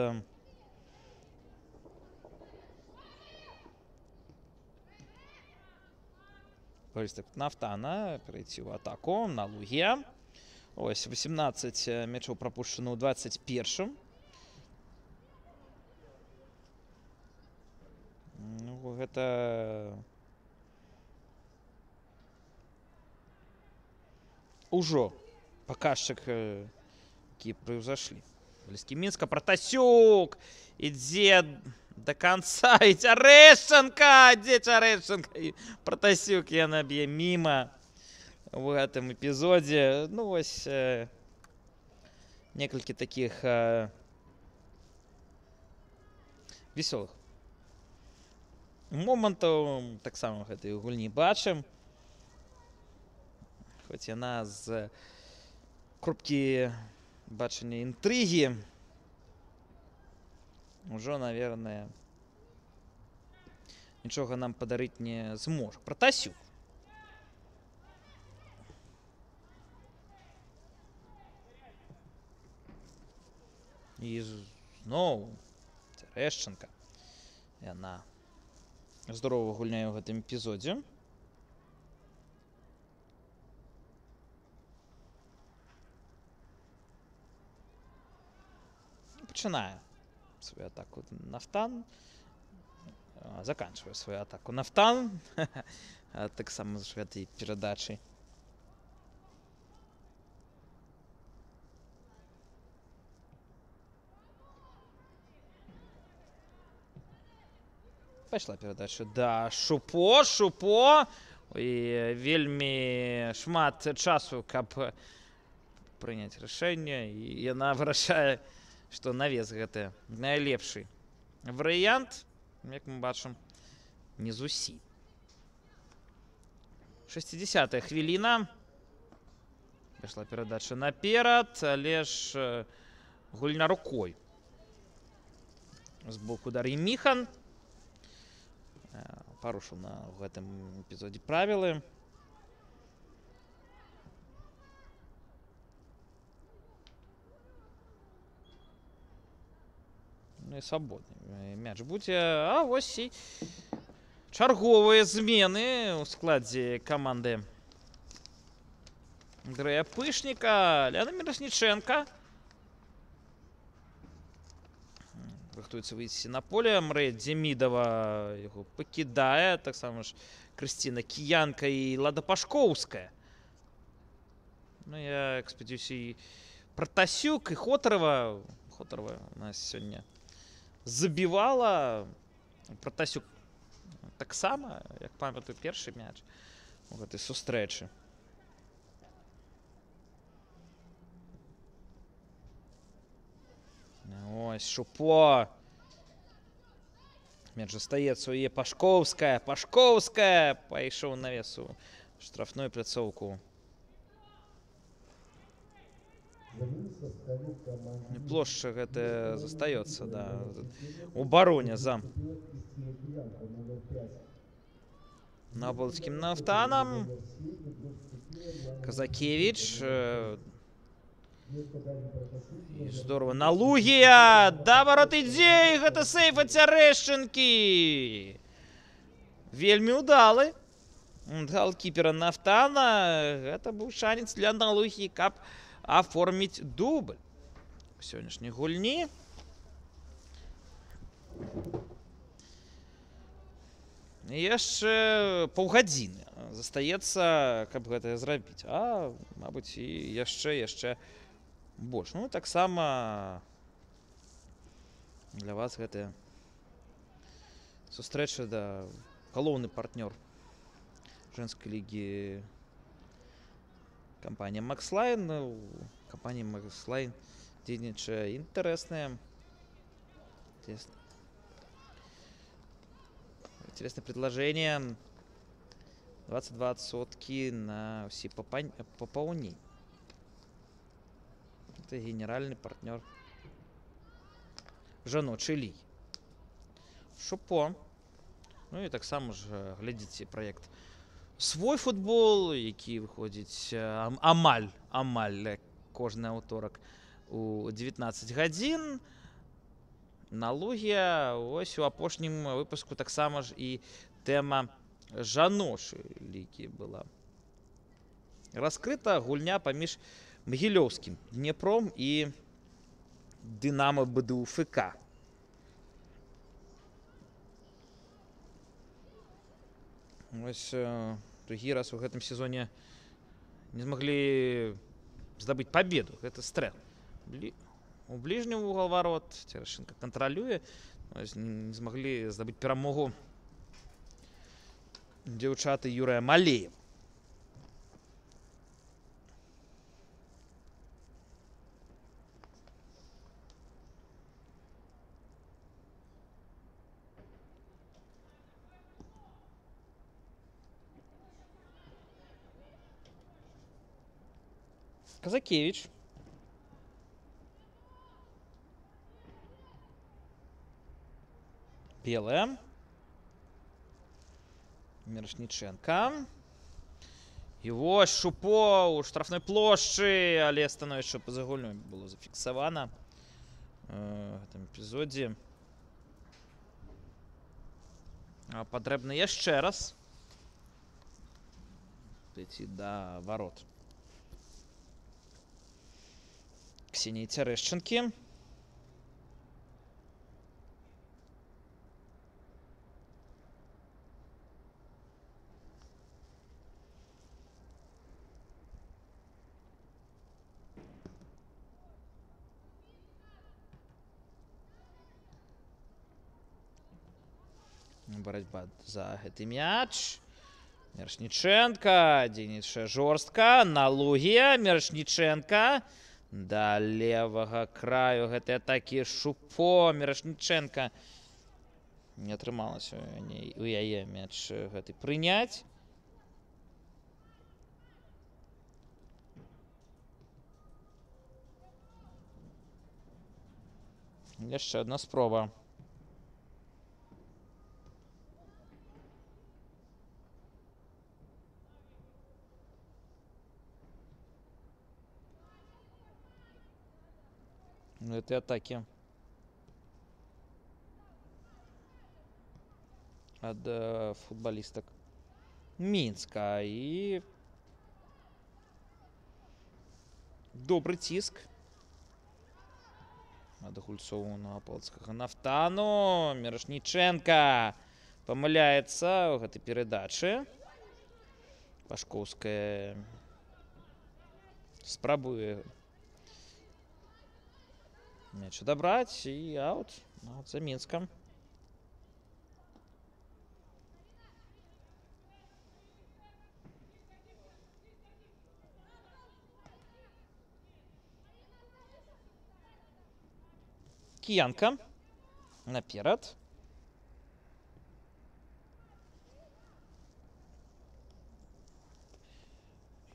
Нафтана перайти ў атаку. Налугія. Ось 18 мячоў прапушчана ў 21-м. Ну, гэта ўжо паказчык, які превзашлі футболісткі Мінска. Пратасюк ідзе до конца. И Терещенко! Где Терещенко? И Пратасюк яна б'е мимо в этом эпизоде. Ну, ось некалькі таких веселых момантаў таксама в гэтай гульні бачым. Хоць яна з кропкі бачання інтрыгі ўжо, наверное, нічога нам падарыць не зможа. Пратасюк. І зноў Терещенко. Яна здорова гульняе ў гэтым эпізодзе. Пачынае свою атаку Нафтан. Заканчивая свою атаку Нафтан. Так само з гэтай перадачай. Пайшла перадача да Шупо. І вельмі шмат часу, каб прыняць рашэнне. І яна вырашае, што навес гэта найлепшы варыянт, як мы бачым, не зусім. 60-я хвіліна. Пайшла перадача наперад, але ж гульня рукой. З боку Дар'і Міхан. Парушыў на гэтым эпізодзе правілы. Ну і свабодны мяч будзе. А вось і чарговыя змены ў складзе каманды Андрэя Пышніка. Ляна Мірасніченка рыхтуецца выйсці на поле. Мрэй Демідова яго пакідае. Таксама ж Крысціна Кіянка і Лада Пашкоўская. Ну, я спадзяюся, і Пратасюк, і Хотарова. Хотарова у нас сёння забівала. Пратасюк таксама, як памятаю, першы мяч у гэтай сустрэчы. Ось, Шупо. Мяч застаецца ў яе Пашкоўская. Пашкоўская пайшоў навес у штрафную пляцоўку. Плошча гэтая застаецца, да, у бароне за Новополоцким Нафтаном. Казакевич. Здорово. Налугія. Да, варот ідзе. Гэта сейф ад Цярэшчынкі. Вельмі ўдалы. Голкіпера Нафтана. Гэта быў шанец для Налугіі, каб аформіць дубль у сённяшняй гульні. Яшчэ паўгадзіны застаецца, каб гэта зрабіць. А, мабыць, і яшчэ больш. Ну, таксама для вас гэтая сустрэча, да, галоўны партнёр женскай лігі компания Макслайн. Компания Макслайн дзейнічае інтарэсная. Интересное предложение. 22% на все пополнения. Это генеральный партнер жаночай лігі. Шупо. Ну і таксама ж глядзіце праект «Свой футбол», які выходзіць амаль кожны аўторак у 19 гадзін. Налугія. Ось у апошнім выпуску таксама ж і тэма жаночай лігі была раскрыта. Гульня паміж Магілёўскім Днепром і Дынамо БДУ-ФК. Ось другі раз у гэтым сезоне не змаглі здабыць пабеду. Гэта стрэл. У бліжні угол ворот. Цярэшчынка кантралюе. Не змаглі здабыць перамогу дзяўчаты Юрыя Малеева. Казакевич. Белая. Мірошніченка. І ось Шупо у штрафной плошчы, але становішча па-за гульнёй было зафіксавана в гэтым эпізодзе. Патрэбна яшчэ раз дайти да ворот Ксении Цярэшчынкі. Барацьба за гэты мяч. Мірошніченка дзейнічае жорстка. Налугія. Мірошніченка да левага краю гэтай атакі. Шупо. Мірошніченка. Не атрымалася у яе мяч гэты прыняць. Яшчэ адна спроба. Этой атаки от футболисток Минска. И добрый тиск ад гульцоў Новополоцкага Нафтану. Мірошніченка памыляецца ў гэтай перадачы. Пашкоўская спрабуе мяч адабраць і аут. Аут за Мінскам. Кіянка наперад.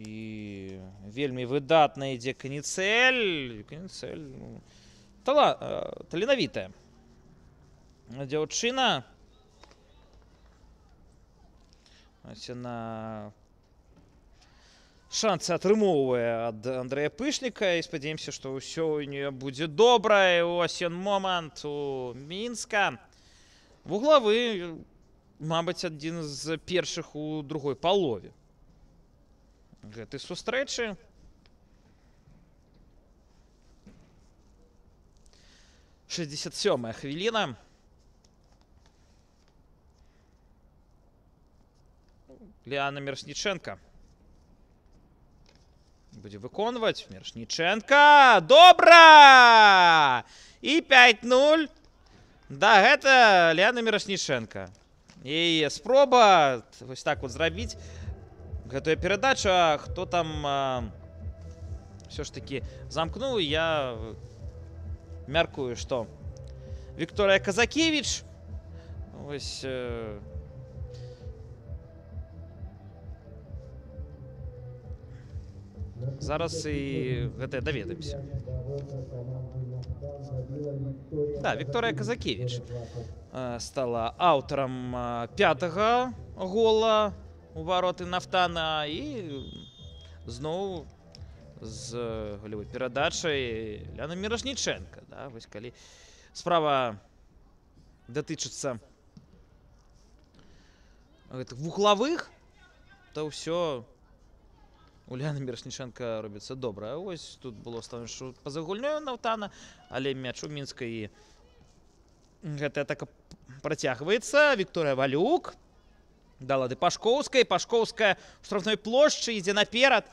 І вельмі выдатна ідзе Каніцэль. Каніцэль таленавітая дзяўчына. Ось яна шансы атрымоўвае ад Андрэя Пышніка і спадзяемся, што ўсё ў нее будзе добра. Ось ён момант у Мінска. Вуглавы, мабыць, адзін з першых у другой палове гэтай сустрэчы. Шэсцьдзесят сёмая хвіліна. Ліана Мірошніченка будзе выконваць. Мірошніченка! Добра! І 5-0. Да, гэта Ліана Мірошніченка. І спроба вось так вот зрабіць гэтую перадачу. Хто там все ж таки замкнуў? Я мяркую, што Вікторыя Казакевіч. Ось зараз і гэта даведаемся. Да, Вікторыя Казакевіч стала аўтарам 5-го гола у вароты Нафтана і зноў з голевой перадачай Ліана Мірошніченка. Да, вось калі справа датычыцца гэтых вуглавых, то ўсё у Ліаны Мірошніченка робіцца добра. Ось тут было становішча па-за гульнёю Нафтана, але мяч у Мінска і гэтая атака працягваецца. Вікторыя Валюк дала да Пашкоўскай. Пашкоўская ў штрафной плошчы ідзе наперад.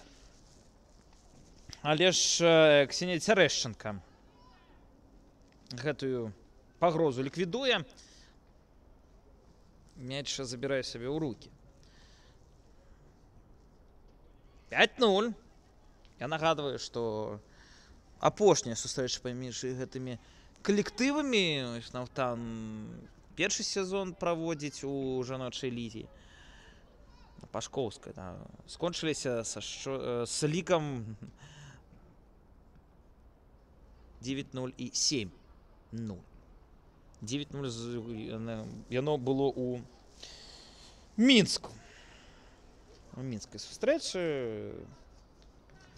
Але ж Ксенія Цярэшчанка гэтую пагрозу ліквідуе. Мяч забірае сабе ў рукі. 5-0. Я нагадваю, што апошняя сустрэча паміж гэтымі калектывамі. Нафтан першы сезон праводзіць у жаночай лізе. Пашкоўская, да, скончыліся з лікам 9-0 і 7-0. 9-0 яно было у Мінску. У мінскай сустрэчы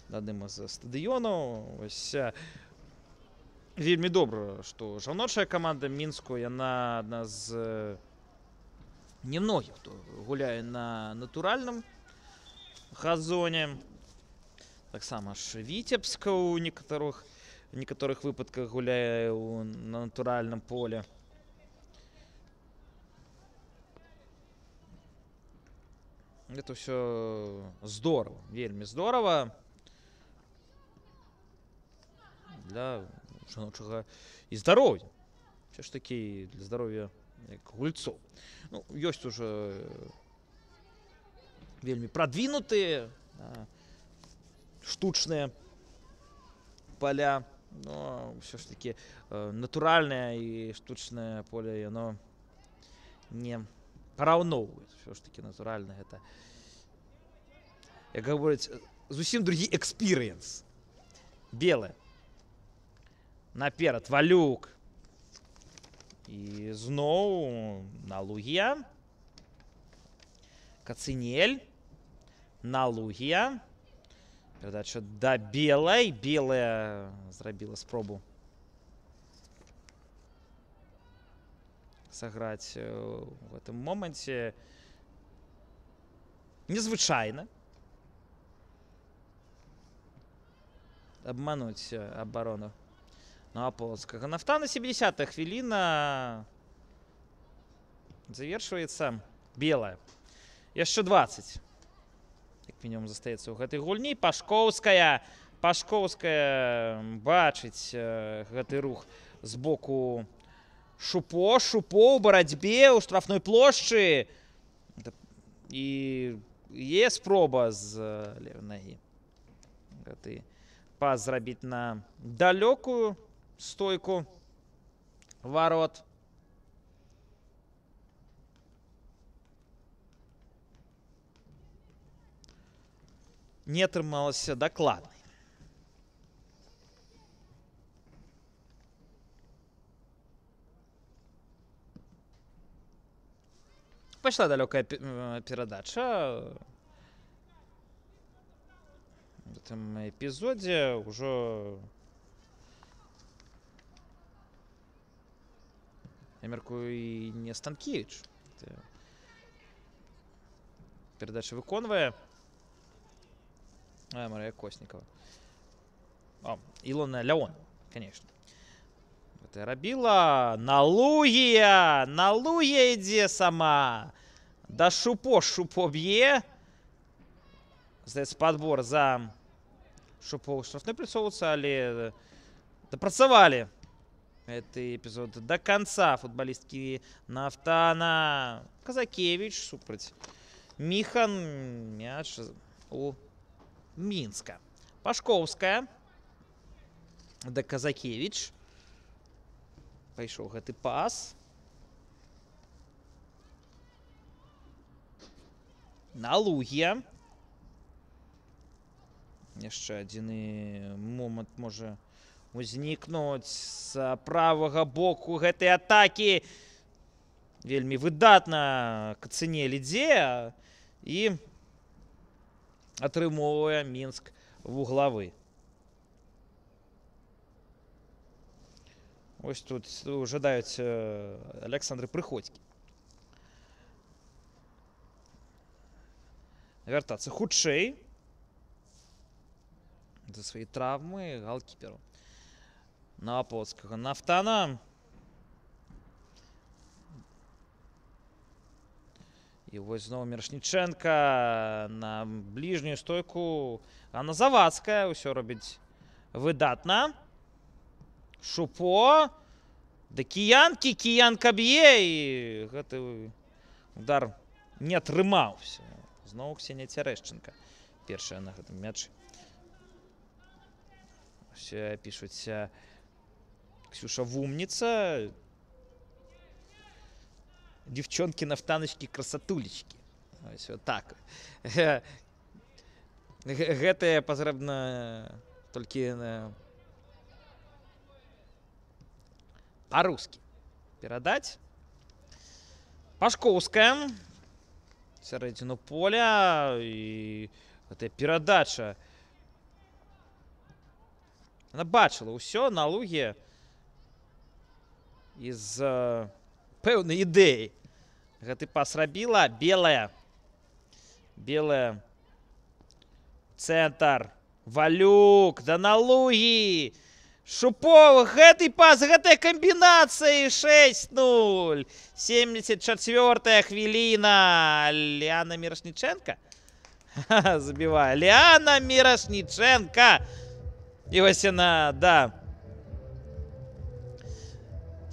на адным з стадыёнаў. Ось вельмі добра, што жаночая каманда Мінску, яна адна з немногіх, хто гуляе на натуральным газоне. Таксама ж Віцебска ў некаторых выпадках гуляе на натуральным поле. Это ўсё здорово, вельмі здорово для жаночага і здароўя. Все ж таки для здароўя гульцоў. Ну, ёсць уже вельмі прадвінутыя штучныя поля, но все ж таки натуральнае і штучнае поле яно не параўноўваюць. Все ж таки натуральна гэта, як гавораць, зусім другі экспірыенс. Белае. Наперад Валюк. І зноў на Лугія. Кацынель. На Лугія. Перадача да Белай. Белая зрабіла спробу сыграць у гэтым моманце. Незвычайна абмануць абарону Полацкага Нафтана. 70-та хвіліна. завершваецца. Белая. Яшчэ 20. Як мінімум застаецца ў гэтай гульні. Пашкоўская бачыць гэты рух з боку Шупо ў барацьбе ў штрафной плошчы. І є спроба з левай нагі. Гэты пас зрабіць на далёкую стойку ворот. Не атрымалася дакладнай. Пайшла далёкая перадача. В этом эпізодзе ўжо, я мяркую, і не Станкевич. Перадача выконвае Мария Косникова. Илона Леон, конечно. Это рабіла. Налугія ідзе сама. Да Шупо б'е. Здаецца, падбор за Шупо ў штрафной прыцоўвацца, але дапрацавалі гэты эпізод до конца футболісткі Нафтана. Казакевич супраць Міхан. Мяч у Мінска. Пашкоўская да Казакевич. Пайшоў гэты пас. Налугія. Яшчэ адзін момант можа узнікнуць з правага боку гэтай атакі. Вельмі выдатна Кацынель ідзе і атрымоўвае Мінск вуглавы. Ось тут жадаюць Александры Прыходзькі вяртацца хутчэй за свае траўмы галкіперу Новополоцкага Нафтана. І вось зноў Мірошніченка на бліжнюю стойку. Анна Завадская ўсё робіць выдатна. Шупо да кіянкі. Кіянка б'е, і гэты удар не атрымаўся. Зноў Ксенія Цярэшченка першая на гэтым мячы. Пішуць Ксюша Вумніца. Девчонки, нафтаночки, красотулечки. Ось так. Гэта патрэбна толькі па-русски перадаць. Пашкоўская. Сярэдзіну поля. І гэтая перадача. Она бачыла ўсё, Налугія з пэўнай ідэі. Гэты пас рабіла. Белая. Цэнтр. Валюк. Да Налугі. Шупо. Гэты пас. Гэтая камбінацыя. 6-0. 74-я хвіліна. Ліана Мірошніченка забівае. Ліана Мірошніченка. І вось яна, да,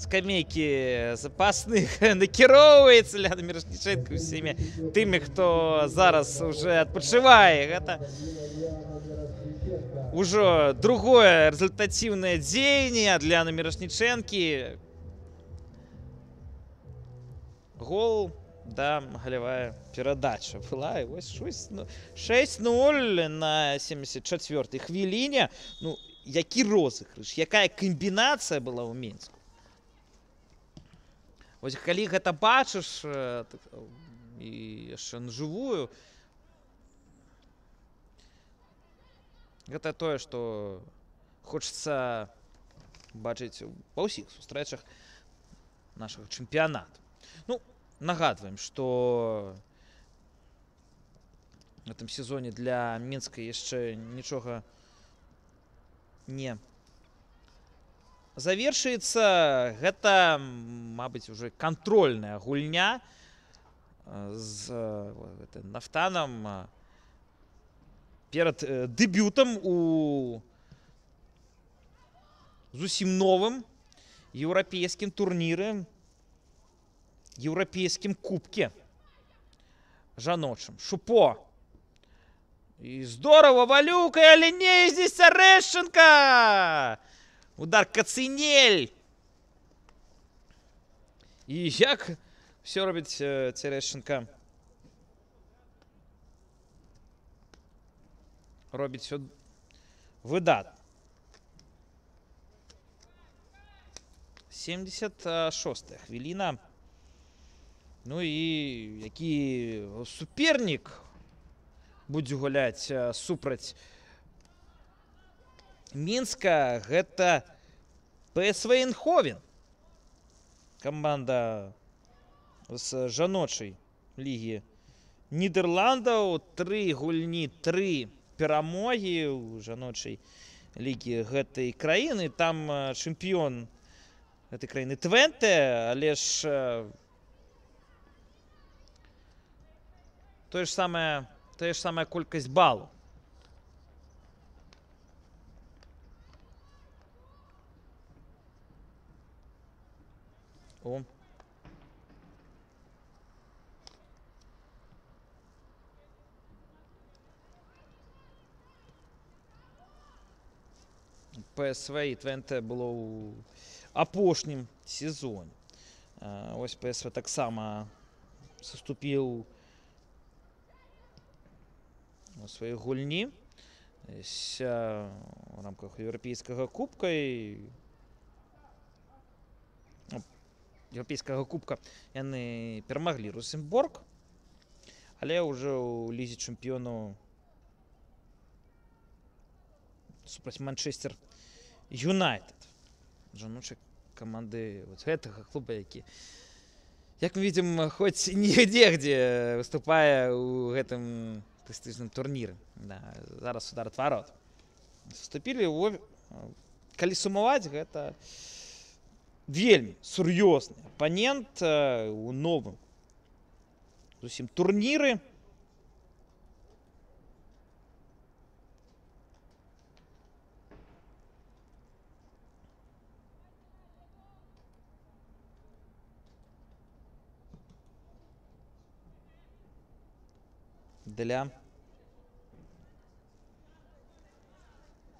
скамейкі запасных накіроўваецца Ліана Мірошніченка усімі тымі, хто зараз уже адпачывае. Гэта ўжо другое результативное дзеянне ад Ліаны Мірошнічэнкі. Гол, да, галявая перадача была. І вось 6-0 на 74-й хвіліне. Ну, які розыгрыш, якая камбінацыя была ў Мінску. Вось калі гэта бачыш і яшчэ нажывую, гэта тое, што хочацца бачыць ва ўсіх сустрэчах нашага чэмпіянату. Ну, нагадваем, што в этом сезоне для Мінска яшчэ нічога не завершыецца гэта, мабыць, уже кантрольная гульня з Нафтанам перад дэбютам у зусім новым еўрапейскім турніры, еўрапейскім кубке жаночым. Шупо. И здорово, Валюка, але не здесь Цярэшчанка! Удар Кацинель. І як все робить Цярэшчанка? Робить все выдатно. 76-я хвилина. Ну і які супернік будзе гуляць супраць Мінска, гэта ПСВ Эйнховен. Каманда з жаночай лігі Нідерландаў. 3 гульні, 3 перамогі ў жаночай лігі гэтай краіны. Там чэмпіён гэтай краіны Твенте, але ж тая ж самая колькасць балаў. О. ПСВ і Твенте было ў апошнім сезоне. Ось ПСВ таксама саступіў у сваёй гульні у рамках еўрапейскага кубка. Еўрапейскага кубка яны перамаглі Росенборг, але ўжо ў лізе чэмпіёнаў супраць Манчестер Юнайтед. Жаночай каманды вот гэтага клуба, які, як мы видим, хоць нігде-где выступае ў гэтым прэстыжным турніры. Да, зараз удар ад варот. Вступілі, калі сумаваць, гэта вельмі сур'ёзны апанент у новым зусім турніры. Для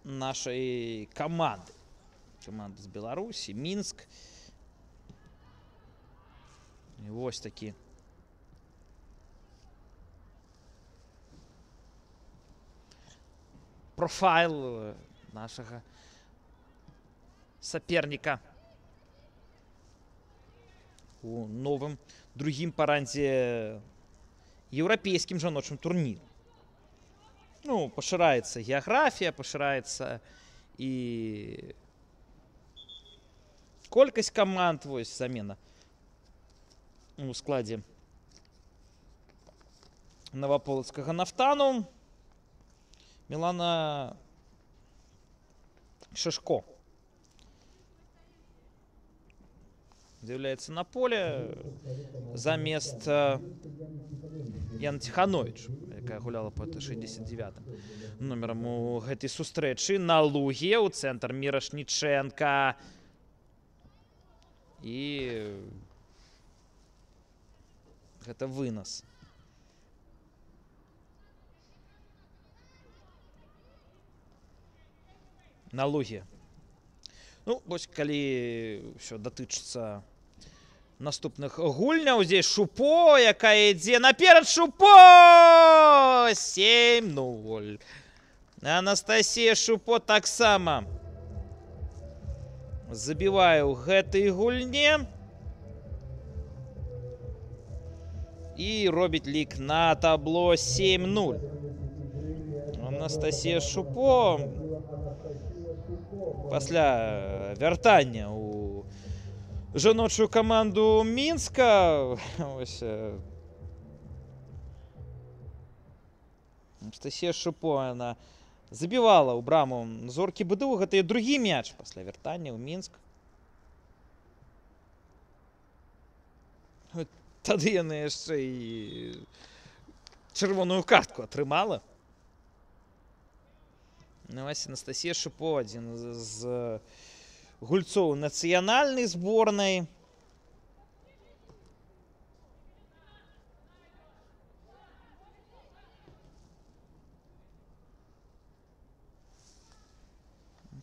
нашей команды. Команда з Беларусі, Мінск. І ось такі профайл нашага саперніка у новым другім па рандзе еўрапейскім жаночым турніры. Ну, пашыраецца геаграфія, пашыраецца і колькасць каманд. Вось замена у складзе Новополоцкага Нафтану. Мілана Шишко з'яўляецца на поле замест Яны Ціхановіч, якая гуляла под 69-м номерам у гэтай сустрэчы. На луге ў цэнтр Мірашніченка. І гэта вынос. На луге. Ну, вось калі ўсё датычыцца наступных гульняў, здесь Шупо, якая ідзе наперад. Шупо! 7-0. Анастасія Шупо таксама забівае ў гэтай гульне і робіць лік на табло 7-0. Анастасія Шупо пасля вяртання ў жаночую каманду Мінска. Ось Анастасія Шупо, яна забівала ў браму Зоркі БДУ. Гэта і другі мяч пасля вяртання ў Мінск. Тады яны яшчэ і чырвоную картку атрымала. Ну, вось Анастасія Шупо, адзін з гульцоў нацыянальнай зборнай.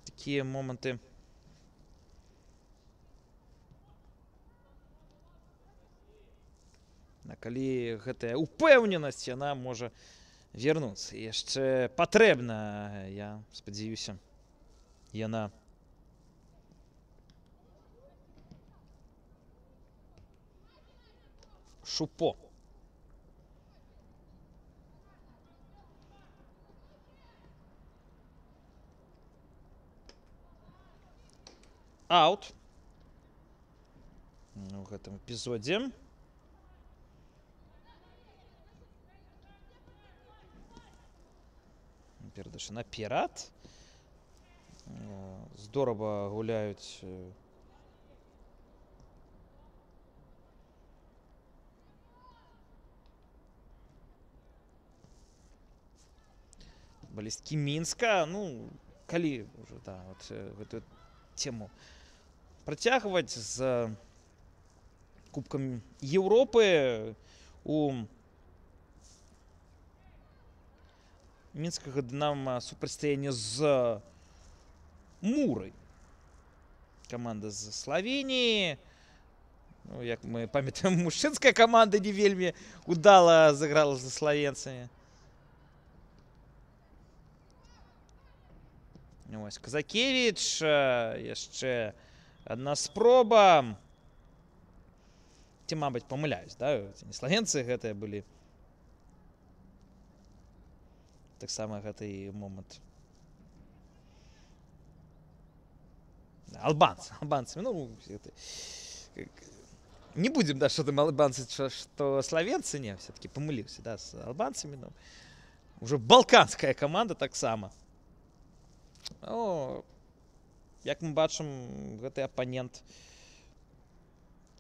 Такія моманты. А калі гэтая упэўненасць, яна можа вернуцца. Яшчэ патрэбна, я спадзяюся, яна. Шупо. Аут. У гэтым эпізодзе. Перадача наперад. Здорова гуляюць балісткі Мінска. Ну, калі ўжо, да, вот гэтую тему працягваць з Кубкам Еўропы, у мінскага Дынама супрацьстаянне з Мурай. Каманда з Славеніі. Ну, як мы памятаем, мужчынская каманда не вельмі удала зайграла за славенцамі. Ось Казакевіч, яшчэ адна спроба. Ці, мабыць, памыляюсь, да? Не славенцы гэтыя былі. Таксама гэта і момант. Албанцамі. Ну, не будем, да, што там албанцы, што славенцы, не, все-таки памыліўся, да, з албанцамі. Ну, уже балканская каманда таксама. Ну, як мы бачым, гэты апанент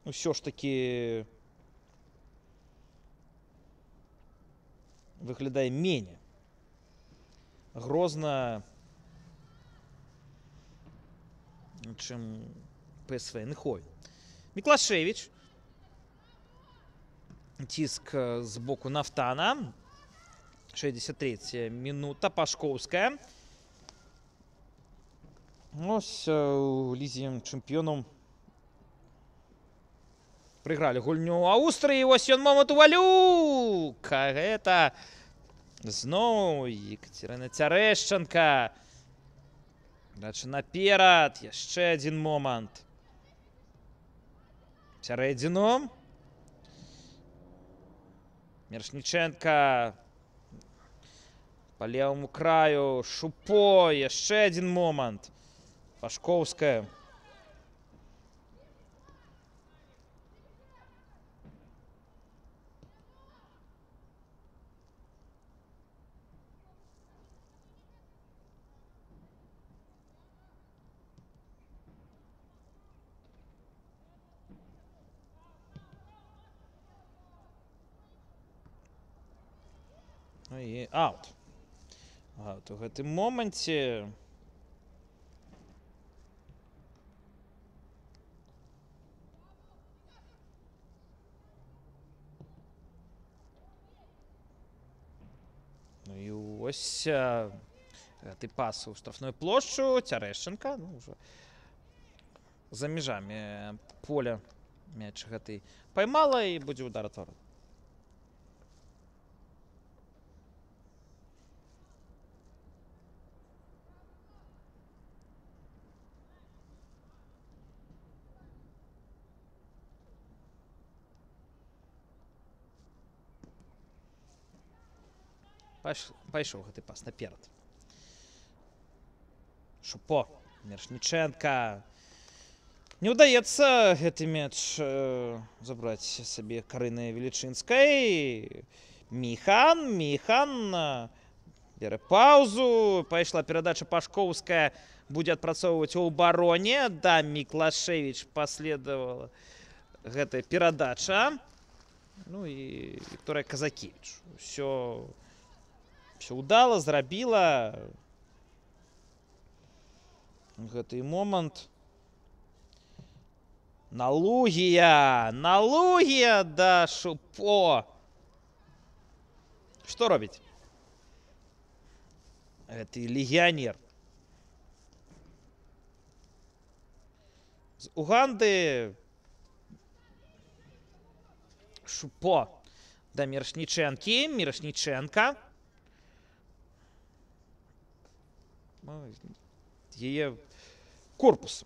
ўсё ж такі выглядае меней грозна, чым ПСВ Эйнховен. Міклашевіч. Ціск з боку Нафтана. 63-я минута. Пашковская. Ось у лізе чэмпіёнаў прыгралі гульню Аўстрыі. Ось ён момант Увалюк. Гэта зноў Екатерина Цярэшчанка. Дальше наперад. Яшчэ адзін момант. Сярэдзіну. Мершніченка. По левому краю. Шупо. Яшчэ адзін момант. Пашковская. Ну і аут. Аут у гэтым моманце. Ну і ось гэты пас у штрафную плошчу. Цярэшчанка. Ну, ўжо за межамі поля мяч гэты поймала і будзе удар ад ворот. Пайшоў гэты пас наперад. Шупо. Мершніченка. Не ўдаецца гэты мяч забраць сабе Карыны Велічынскай. Міхан бярэ паўзу. Пайшла перадача Пашковская. Будзе адпрацоўваць у абароне. Да, Міклашевіч паследавала гэтая перадача. Ну і Вікторія Казакевич. Все удала, зрабіла. Гэты момант. Налугія да Шупо. Што робіць? Гэты легіянер. З Уганды Шупо да Мірошніченкі. Мірошніченка. Яе корпус.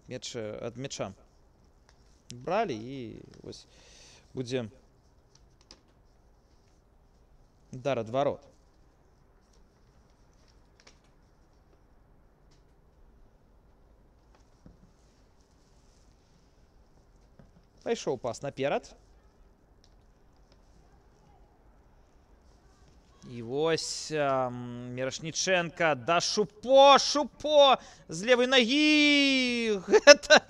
Ад мяча бралі і ось будзе удар ад ворот. Пайшоў пас наперад. І вось Мірошніченка да Шупо. Шупо з левой ноги. Гэта...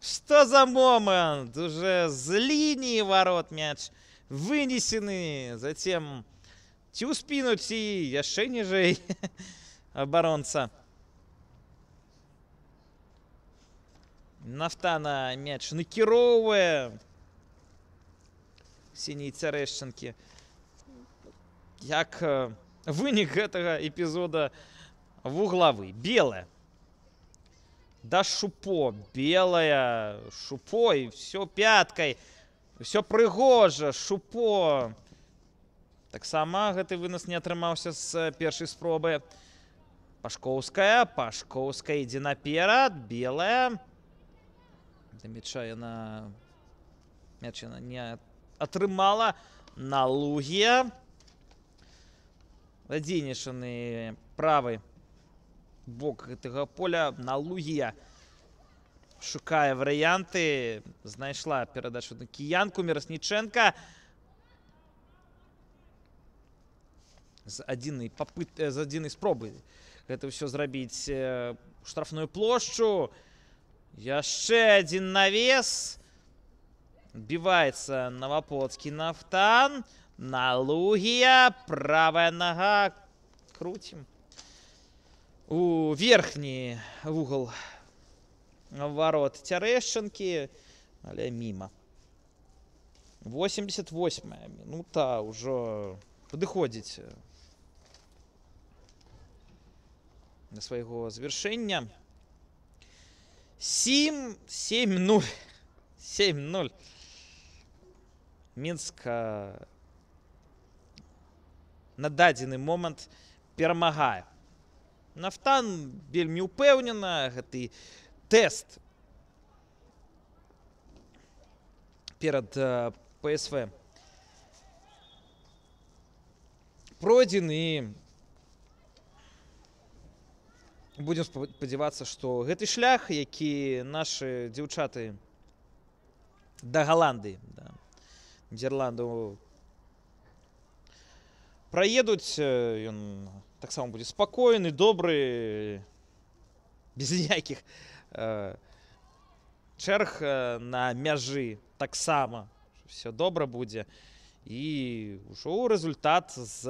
Что за момент? Уже с линии ворот мяч вынесены. Затем ці ў спину, ці яшчэ ніжэй абаронца. Нафтана мяч накіроўвае. Сіняй Цярэшчанкі. Як вынік гэтага эпізода вуглавы. Белая. Да Шупо. Белая. Шупо. И все пяткой. Все прыгожа. Шупо. Так сама гэты вынос не атрымаўся з першай спробы. Пашкоўская. Пашкоўская ідзе наперад. Белая. Да мяча яна... Мяч яна не атрымала. Налугія. Задзейнічаны правы бок гэтага поля. Налугія шукае варыянты. Знайшла перадачу на кіянку. Мірошніченка з адзінай спробы гэта ўсё зрабіць штрафную плошчу. Яшчэ адзін навес. Адбіваецца Новополоцкі Нафтан. Налугія. Правая нога. Крутим. У верхні вугол ворот Цярэшчанкі. Але міма. 88-я минута. Ужо падыходзіць да свайго завяршэння. 7-0. 7-0. Мінск на дадзены момант перамагае. Нафтан вельмі ўпэўнена. Гэты тэст перад ПСВ пройдзены. Будем спадзявацца, што гэты шлях, які нашы дзяўчаты да Галандыі, да Нідерландаў праедуць, ён таксама будзе спакойны, добры, без ніякіх чэрг на мяжы. Таксама все добра будзе. І ўжо результат з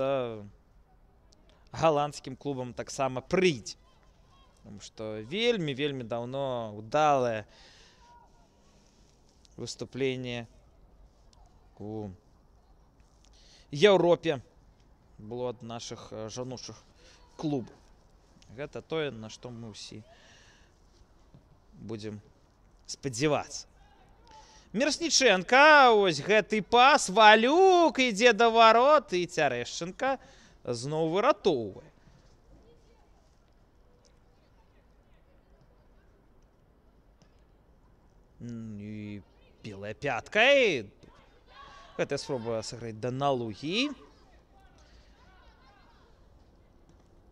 галандскім клубам таксама прыйдзе. Потому что вельмі давно удалое выступление у Европе было ад наших жаночых клубов. Это тое, на что мы ўсе будем спадзявацца. Мірошніченка, ось гэты пас, Валюк ідзе да ворот, і Цярэшчанка зноў выратоўвае. И белая пятка. Гэта спроба сыграць да Налугіі.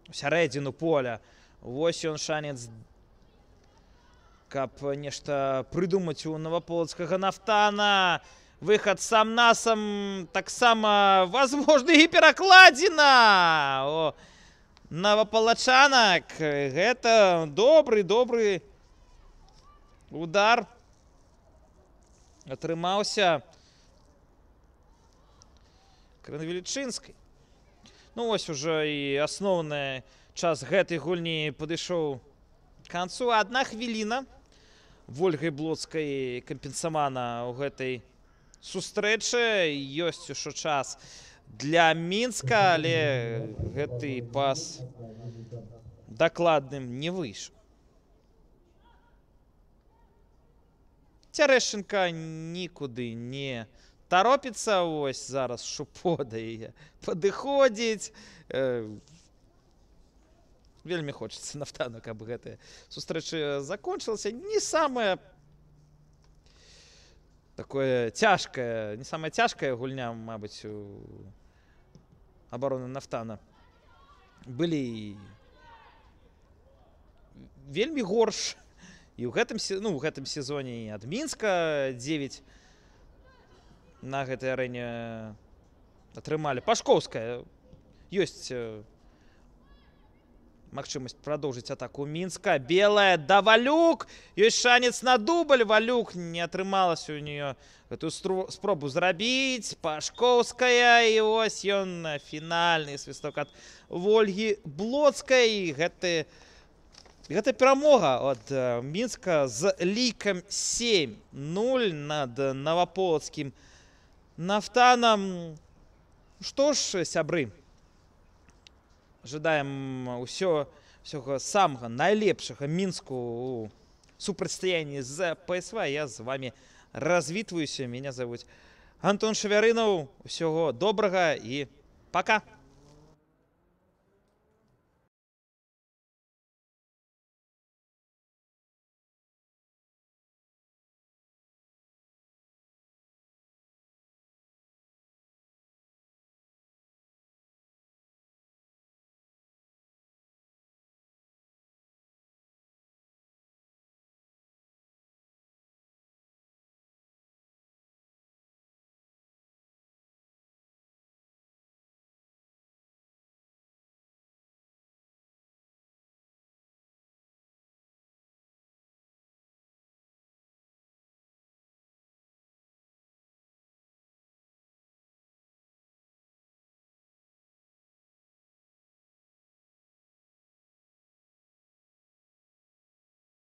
У сярэдзіну поля. Вось ён шанец, каб нешта прыдумаць у Новополоцкага Нафтана. Выхад сам-насам таксама возможна і перакладзена. О, новополачанак. Гэта добры Удар атрымаўся Крынавелічынскай. Ну, вось ужо і асноўны час гэтай гульні падышоў к канцу. 1 хвіліна Вольгай Блоцкай кампенсавана ў гэтай сустрэчы. Ёсць ужо час для Мінска, але гэты пас дакладным не выйшаў. Цярэшчанка нікуды не торопіцца. Ось зараз Шупо да яе падыходзіць. Вельмі хочацца Нафтану, каб гэтая сустрэча закончылася. Не самая такое цяжкая, не самая цяжкая гульня, мабыць, у абароны Нафтана. Былі вельмі горш. І ў гэтым сезоне і ад Мінска 9 на гэтай арэне атрымалі. Пашкоўская. Ёсць магчымасць прадоўжыць атаку Мінска. Белая да Валюк. Ёсць шанец на дубль. Валюк не атрымалася ў нее гэтую спробу зрабіць. Пашкоўская. І ось ён фінальны свісток ад Вольгі Блоцкай. Гэта перамога ад Мінска з лікам 7-0 над Наваполацкім Нафтанам. Што ж, сябры, жадаем ўсяго самага найлепшага Мінску у супрацьстаянні з ПСВ. Я з вами развітваюся. Меня зовут Антон Шавярынаў. Усяго добрага і пока.